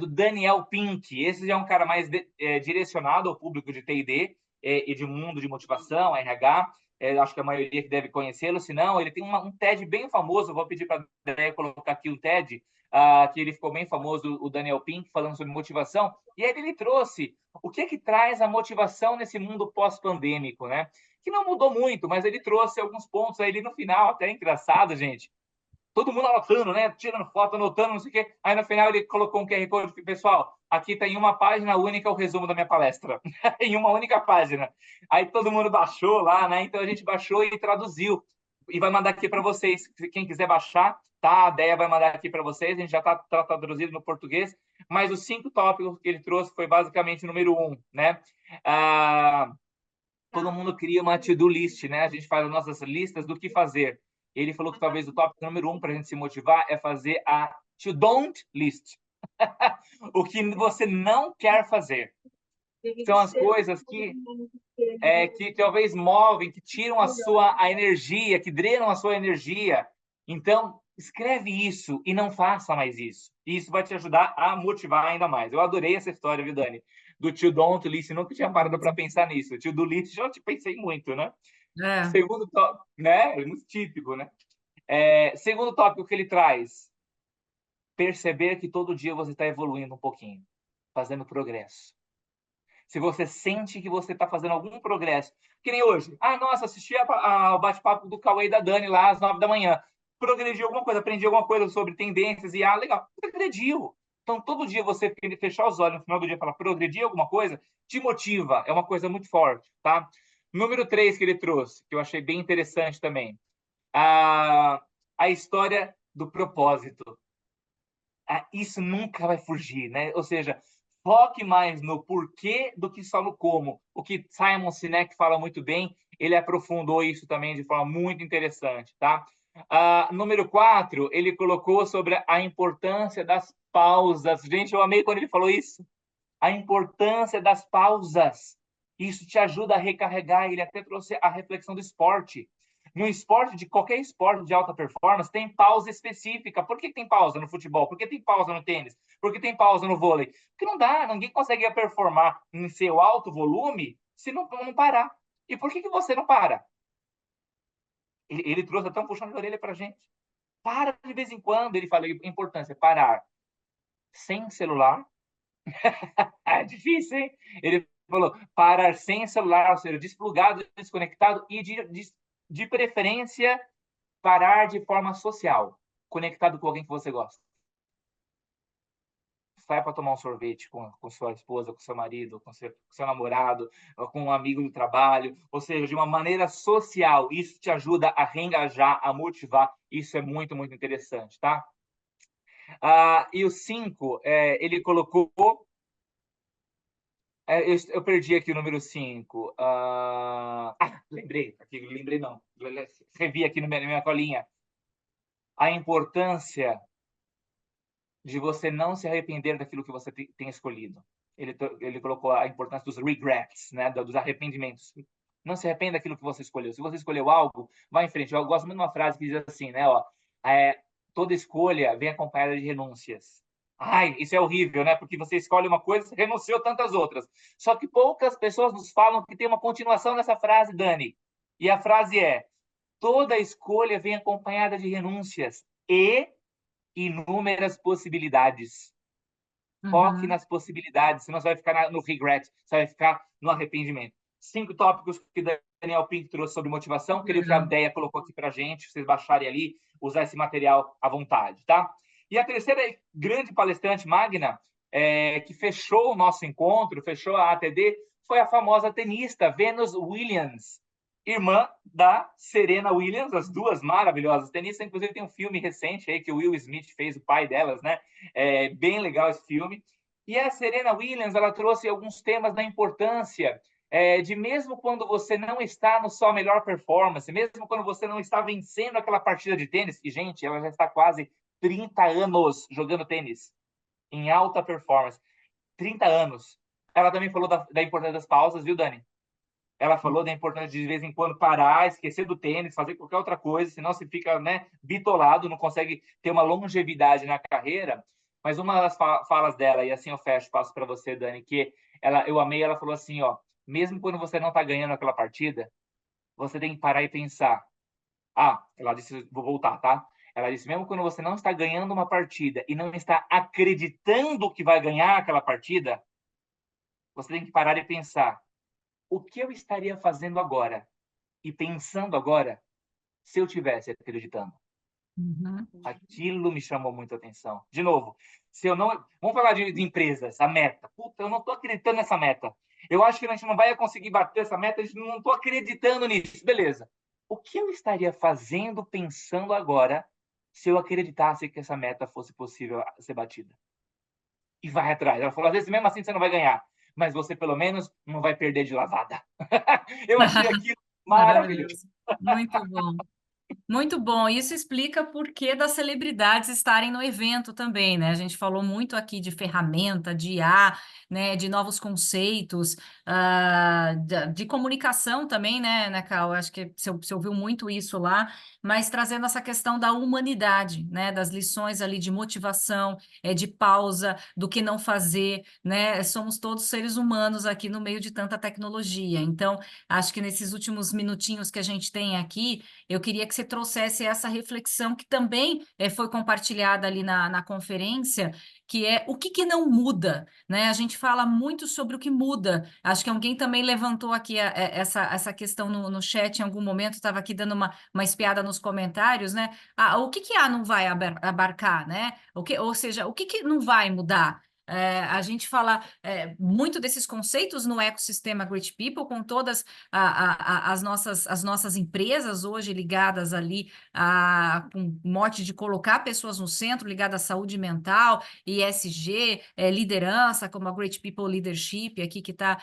do Daniel Pink. Esse já é um cara mais direcionado ao público de T&D e de mundo de motivação, RH. Acho que a maioria que deve conhecê-lo, se não, ele tem um TED bem famoso, eu vou pedir para a colocar aqui o TED, que ele ficou bem famoso, o Daniel Pink, falando sobre motivação, e aí ele trouxe o que traz a motivação nesse mundo pós-pandêmico, né? Que não mudou muito, mas ele trouxe alguns pontos aí no final, até engraçado, gente. Todo mundo anotando, né? Tirando foto, anotando, não sei o quê. Aí no final ele colocou um QR Code. Pessoal, aqui tem uma página única o resumo da minha palestra. Em uma única página. Aí todo mundo baixou lá, né? Então a gente baixou e traduziu. E vai mandar aqui para vocês. Quem quiser baixar, tá? A Deia vai mandar aqui para vocês. A gente já está traduzido no português. Mas os 5 tópicos que ele trouxe foi basicamente o número 1, né? Todo mundo cria uma to-do list, né? A gente faz as nossas listas do que fazer. Ele falou que talvez o tópico número 1 para a gente se motivar é fazer a to-don't list. O que você não quer fazer. São as coisas que talvez movem, que tiram a energia, que drenam a sua energia. Então, escreve isso e não faça mais isso. Isso vai te ajudar a motivar ainda mais. Eu adorei essa história, viu, Dani? Do to don't list, nunca tinha parado para pensar nisso. To do list, já te pensei muito, né? Segundo tópico, né? É muito típico, né? Segundo tópico que ele traz, perceber que todo dia você está evoluindo um pouquinho, fazendo progresso. Se você sente que você está fazendo algum progresso, que nem hoje. Nossa, assisti ao bate-papo do Cauê e da Dani lá às 9 da manhã. Progredi alguma coisa, aprendi alguma coisa sobre tendências e legal. Progrediu. Então, todo dia você fechar os olhos no final do dia e falar progredir alguma coisa, te motiva. É uma coisa muito forte, tá? Número 3 que ele trouxe, que eu achei bem interessante também. A história do propósito. Isso nunca vai fugir, né? Ou seja, foque mais no porquê do que só no como. O que Simon Sinek fala muito bem, ele aprofundou isso também de forma muito interessante, tá? Número 4, ele colocou sobre a importância das pausas. Gente, eu amei quando ele falou isso. A importância das pausas. Isso te ajuda a recarregar. Ele até trouxe a reflexão do esporte. No esporte, de qualquer esporte de alta performance, tem pausa específica. Por que tem pausa no futebol? Por que tem pausa no tênis? Por que tem pausa no vôlei? Porque não dá, ninguém consegue performar em seu alto volume se não parar. E por que você não para? Ele trouxe até um puxão de orelha para a gente. Para de vez em quando, ele fala, a importância, parar sem celular. É difícil, hein? Ele falou, parar sem celular, ou seja, desplugado, desconectado e de preferência parar de forma social, conectado com alguém que você gosta. Sai para tomar um sorvete com sua esposa, com seu marido, com seu namorado, com um amigo do trabalho, ou seja, de uma maneira social. Isso te ajuda a reengajar, a motivar. Isso é muito, muito interessante, tá? E o 5, ele colocou... eu perdi aqui o número 5. Lembrei. Lembrei não. Revi aqui na minha colinha. A importância de você não se arrepender daquilo que você tem escolhido. Ele colocou a importância dos regrets, né, dos arrependimentos. Não se arrependa daquilo que você escolheu. Se você escolheu algo, vá em frente. Eu gosto muito de uma frase que diz assim, né, toda escolha vem acompanhada de renúncias. Isso é horrível, né? Porque você escolhe uma coisa e renunciou tantas outras. Só que poucas pessoas nos falam que tem uma continuação nessa frase, Dani. E a frase é: toda escolha vem acompanhada de renúncias e inúmeras possibilidades. Foque nas possibilidades, senão você vai ficar no regret, você vai ficar no arrependimento. 5 tópicos que Daniel Pink trouxe sobre motivação, que a Deia colocou aqui para a gente, vocês baixarem ali, usar esse material à vontade, tá? E a terceira grande palestrante, Magna, que fechou o nosso encontro, fechou a ATD, foi a famosa tenista Venus Williams, irmã da Serena Williams, as duas maravilhosas tenistas. Inclusive tem um filme recente aí que o Will Smith fez, o pai delas, né? Bem legal esse filme. E a Serena Williams, ela trouxe alguns temas da importância de mesmo quando você não está no sua melhor performance, mesmo quando você não está vencendo aquela partida de tênis, e, gente, ela já está quase 30 anos jogando tênis, em alta performance. 30 anos. Ela também falou da importância das pausas, viu, Dani? Ela falou da importância de vez em quando parar, esquecer do tênis, fazer qualquer outra coisa, senão você fica, né, bitolado, não consegue ter uma longevidade na carreira. Mas uma das falas dela, e assim eu fecho, passo para você, Dani, que eu amei, ela falou assim, ó, mesmo quando você não está ganhando aquela partida, você tem que parar e pensar. Ah, ela disse, vou voltar, tá? Ela disse, mesmo quando você não está ganhando uma partida e não está acreditando que vai ganhar aquela partida, você tem que parar e pensar, o que eu estaria fazendo agora e pensando agora se eu tivesse acreditando? Uhum. Aquilo me chamou muito a atenção. De novo, se eu não. Vamos falar de empresas, a meta. Puta, eu não estou acreditando nessa meta. Eu acho que a gente não vai conseguir bater essa meta, a gente não estou acreditando nisso. Beleza. O que eu estaria fazendo, pensando agora, se eu acreditasse que essa meta fosse possível ser batida? E vai atrás. Ela falou, às vezes mesmo assim você não vai ganhar, mas você pelo menos não vai perder de lavada. Eu achei aquilo maravilhoso. Maravilhoso. Muito bom. Muito bom. Isso explica por que das celebridades estarem no evento também, né? A gente falou muito aqui de ferramenta, de IA, né? De novos conceitos, de comunicação também, né, Cal? Acho que você ouviu muito isso lá, mas trazendo essa questão da humanidade, né? Das lições ali de motivação, de pausa, do que não fazer, né? Somos todos seres humanos aqui no meio de tanta tecnologia. Então, acho que nesses últimos minutinhos que a gente tem aqui, eu queria que você trouxesse essa reflexão que também foi compartilhada ali na conferência, que é o que não muda, né? A gente fala muito sobre o que muda. Acho que alguém também levantou aqui essa questão no chat em algum momento, estava aqui dando uma espiada nos comentários, né? O que a não vai abarcar, né? Ou seja, o que não vai mudar? A gente fala muito desses conceitos no ecossistema Great People, com todas as nossas empresas hoje ligadas ali com o mote de colocar pessoas no centro, ligada à saúde mental, ESG, liderança, como a Great People Leadership aqui que está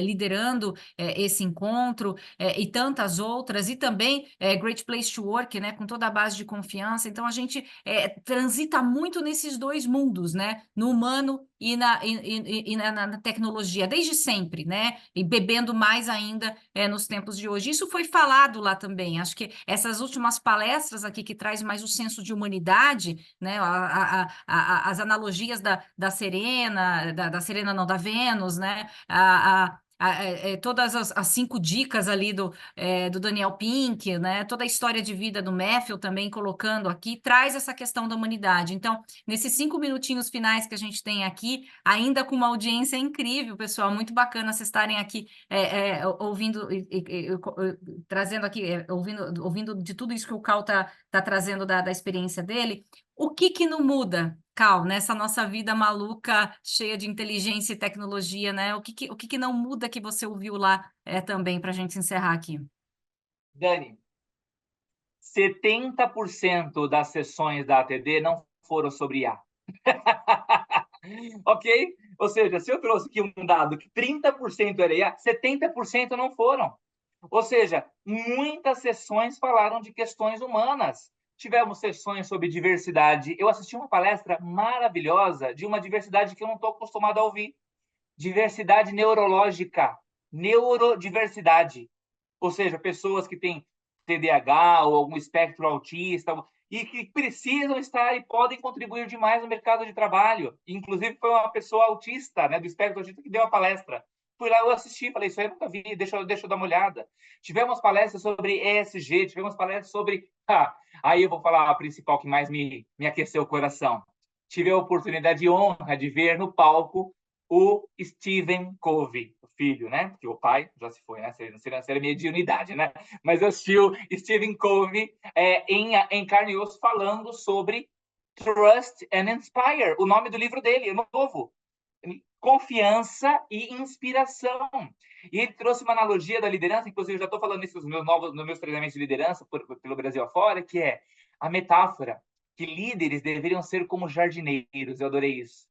liderando esse encontro, e tantas outras, e também Great Place to Work, né, com toda a base de confiança. Então, a gente transita muito nesses dois mundos, né, no humano e na tecnologia, desde sempre, né? E bebendo mais ainda nos tempos de hoje. Isso foi falado lá também. Acho que essas últimas palestras aqui que traz mais o senso de humanidade, né? As analogias da Serena, da Serena não, da Vênus, né? Todas as 5 dicas ali do Daniel Pink, né? Toda a história de vida do Matthew também colocando aqui, traz essa questão da humanidade. Então, nesses 5 minutinhos finais que a gente tem aqui, ainda com uma audiência incrível, pessoal, muito bacana vocês estarem aqui ouvindo, trazendo aqui, ouvindo de tudo isso que o Cal tá trazendo da experiência dele. O que não muda, Cal, nessa nossa vida maluca, cheia de inteligência e tecnologia, né? O que não muda que você ouviu lá também, para a gente encerrar aqui? Dani, 70% das sessões da ATD não foram sobre IA. Ok? Ou seja, se eu trouxe aqui um dado que 30% era IA, 70% não foram. Ou seja, muitas sessões falaram de questões humanas. Tivemos sessões sobre diversidade. Eu assisti uma palestra maravilhosa de uma diversidade que eu não estou acostumado a ouvir. Diversidade neurológica. Neurodiversidade. Ou seja, pessoas que têm TDAH ou algum espectro autista e que precisam estar e podem contribuir demais no mercado de trabalho. Inclusive, foi uma pessoa autista, né, do espectro autista, que deu a palestra. Fui lá, eu assisti, falei, isso aí eu nunca vi, deixa eu dar uma olhada. Tivemos palestras sobre ESG, tivemos palestras sobre... aí eu vou falar a principal que mais me aqueceu o coração. Tive a oportunidade e honra de ver no palco o Stephen Covey, o filho, né? Porque o pai já se foi, né? Seria mediunidade, né? Mas eu assisti o Stephen Covey em carne e osso falando sobre Trust and Inspire, o nome do livro dele, novo. Confiança e inspiração. E ele trouxe uma analogia da liderança, inclusive eu já estou falando isso nos meus treinamentos de liderança pelo Brasil afora, que é a metáfora que líderes deveriam ser como jardineiros, eu adorei isso,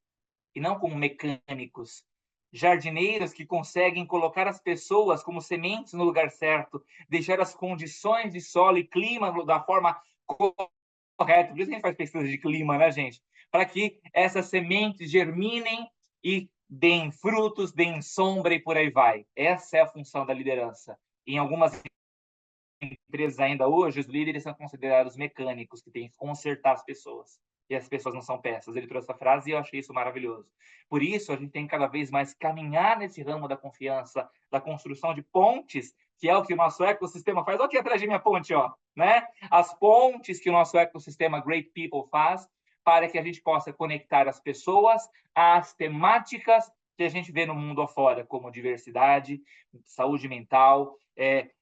e não como mecânicos. jardineiros que conseguem colocar as pessoas como sementes no lugar certo, deixar as condições de solo e clima da forma correta. Por isso a gente faz pesquisa de clima, né, gente? Para que essas sementes germinem e deem frutos, deem sombra e por aí vai. Essa é a função da liderança. Em algumas empresas ainda hoje, os líderes são considerados mecânicos, que têm que consertar as pessoas. E as pessoas não são peças. Ele trouxe essa frase e eu achei isso maravilhoso. Por isso, a gente tem que cada vez mais caminhar nesse ramo da confiança, da construção de pontes, que é o que o nosso ecossistema faz. Olha aqui atrás de minha ponte, ó, né? As pontes que o nosso ecossistema Great People faz para que a gente possa conectar as pessoas às temáticas que a gente vê no mundo afora, como diversidade, saúde mental,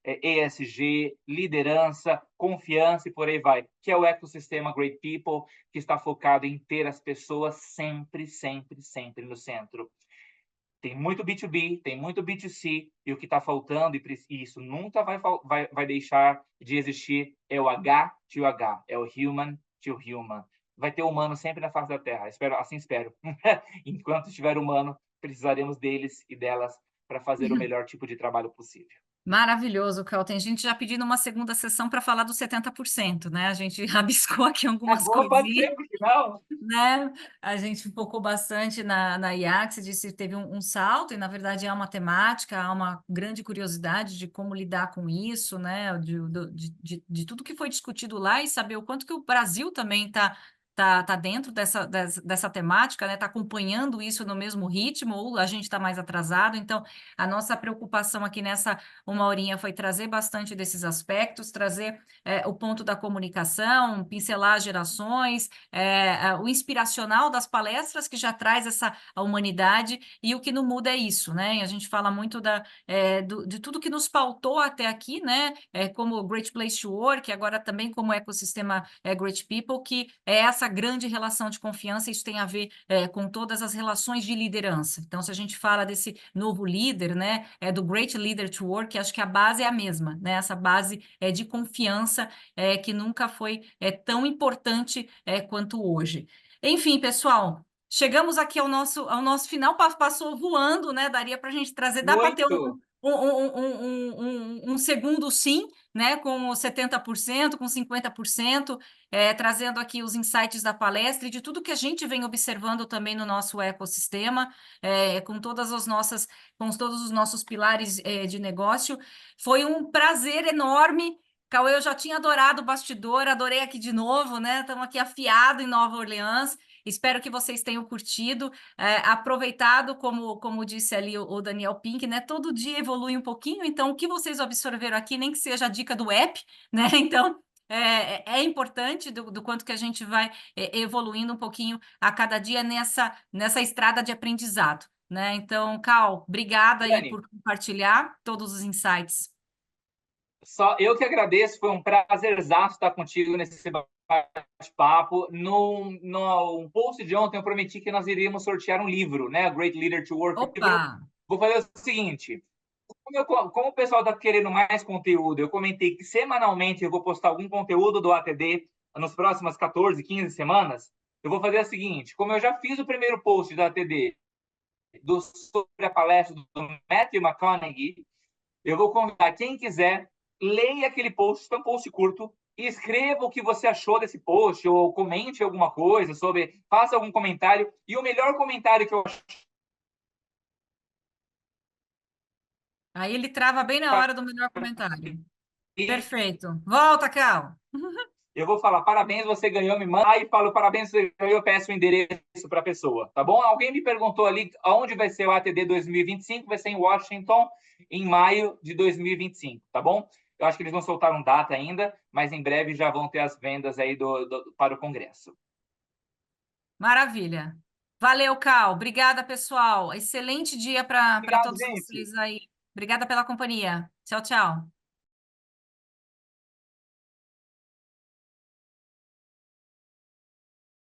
ESG, liderança, confiança e por aí vai, que é o ecossistema Great People, que está focado em ter as pessoas sempre, sempre, sempre no centro. Tem muito B2B, tem muito B2C, e o que está faltando, e isso nunca vai deixar de existir, é o H to H, é o human to human. Vai ter humano sempre na face da Terra, assim espero. Enquanto estiver humano, precisaremos deles e delas para fazer o melhor tipo de trabalho possível. Maravilhoso, Cal. Tem gente já pedindo uma segunda sessão para falar dos 70%, né? A gente rabiscou aqui algumas Boa, pode coisinhas, ser, porque não? né? A gente focou bastante na IAC, você disse que teve um salto, e na verdade há uma temática, há uma grande curiosidade de como lidar com isso, né? De tudo que foi discutido lá e saber o quanto que o Brasil também tá dentro dessa temática, né? Está acompanhando isso no mesmo ritmo, ou a gente está mais atrasado. Então, a nossa preocupação aqui nessa uma horinha foi trazer bastante desses aspectos, trazer o ponto da comunicação, pincelar as gerações, o inspiracional das palestras que já traz a humanidade, e o que não muda é isso, né? E a gente fala muito de tudo que nos pautou até aqui, né? Como Great Place to Work, agora também como ecossistema Great People, que é essa grande relação de confiança, isso tem a ver com todas as relações de liderança. Então, se a gente fala desse novo líder, né? Do Great Leader to Work, acho que a base é a mesma, né? Essa base de confiança que nunca foi tão importante quanto hoje. Enfim, pessoal, chegamos aqui ao nosso final, passou voando, né? Daria para a gente trazer, dá para ter Muito. um segundo sim, né? Com 70%, com 50%, trazendo aqui os insights da palestra e de tudo que a gente vem observando também no nosso ecossistema, com todos os nossos pilares de negócio. Foi um prazer enorme. Cauê, eu já tinha adorado o bastidor, adorei aqui de novo, né? Estamos aqui afiado em Nova Orleans. Espero que vocês tenham curtido, aproveitado, como disse ali o Daniel Pink, né? Todo dia evolui um pouquinho, então o que vocês absorveram aqui, nem que seja a dica do app, né? Então, é importante do quanto que a gente vai evoluindo um pouquinho a cada dia nessa estrada de aprendizado, né? Então, Cal, obrigada aí Dani, por compartilhar todos os insights. só eu que agradeço, foi um prazerzaço estar contigo nesse bate-papo. No post de ontem, eu prometi que nós iríamos sortear um livro, né? Great Leader to Work Opa! livro. Vou fazer o seguinte: como o pessoal está querendo mais conteúdo, eu comentei que semanalmente eu vou postar algum conteúdo do ATD nas próximas 14, 15 semanas. Eu vou fazer o seguinte: como eu já fiz o primeiro post da ATD sobre a palestra do Matthew McConaughey, eu vou convidar quem quiser, leia aquele post, é um post curto, e escreva o que você achou desse post, ou comente alguma coisa sobre, faça algum comentário, e o melhor comentário que eu Aí ele trava bem na hora do melhor comentário. achei, Perfeito. Volta, Cal. eu vou falar parabéns, você ganhou, me manda, e falo parabéns, você ganhou, eu peço o endereço para a pessoa, tá bom? Alguém me perguntou ali aonde vai ser o ATD 2025, vai ser em Washington, em maio de 2025, tá bom? Eu acho que eles não soltaram data ainda, mas em breve já vão ter as vendas aí para o Congresso. Maravilha. Valeu, Cal. Obrigada, pessoal. Excelente dia para Obrigado, todos gente. vocês aí. Obrigada pela companhia. Tchau, tchau.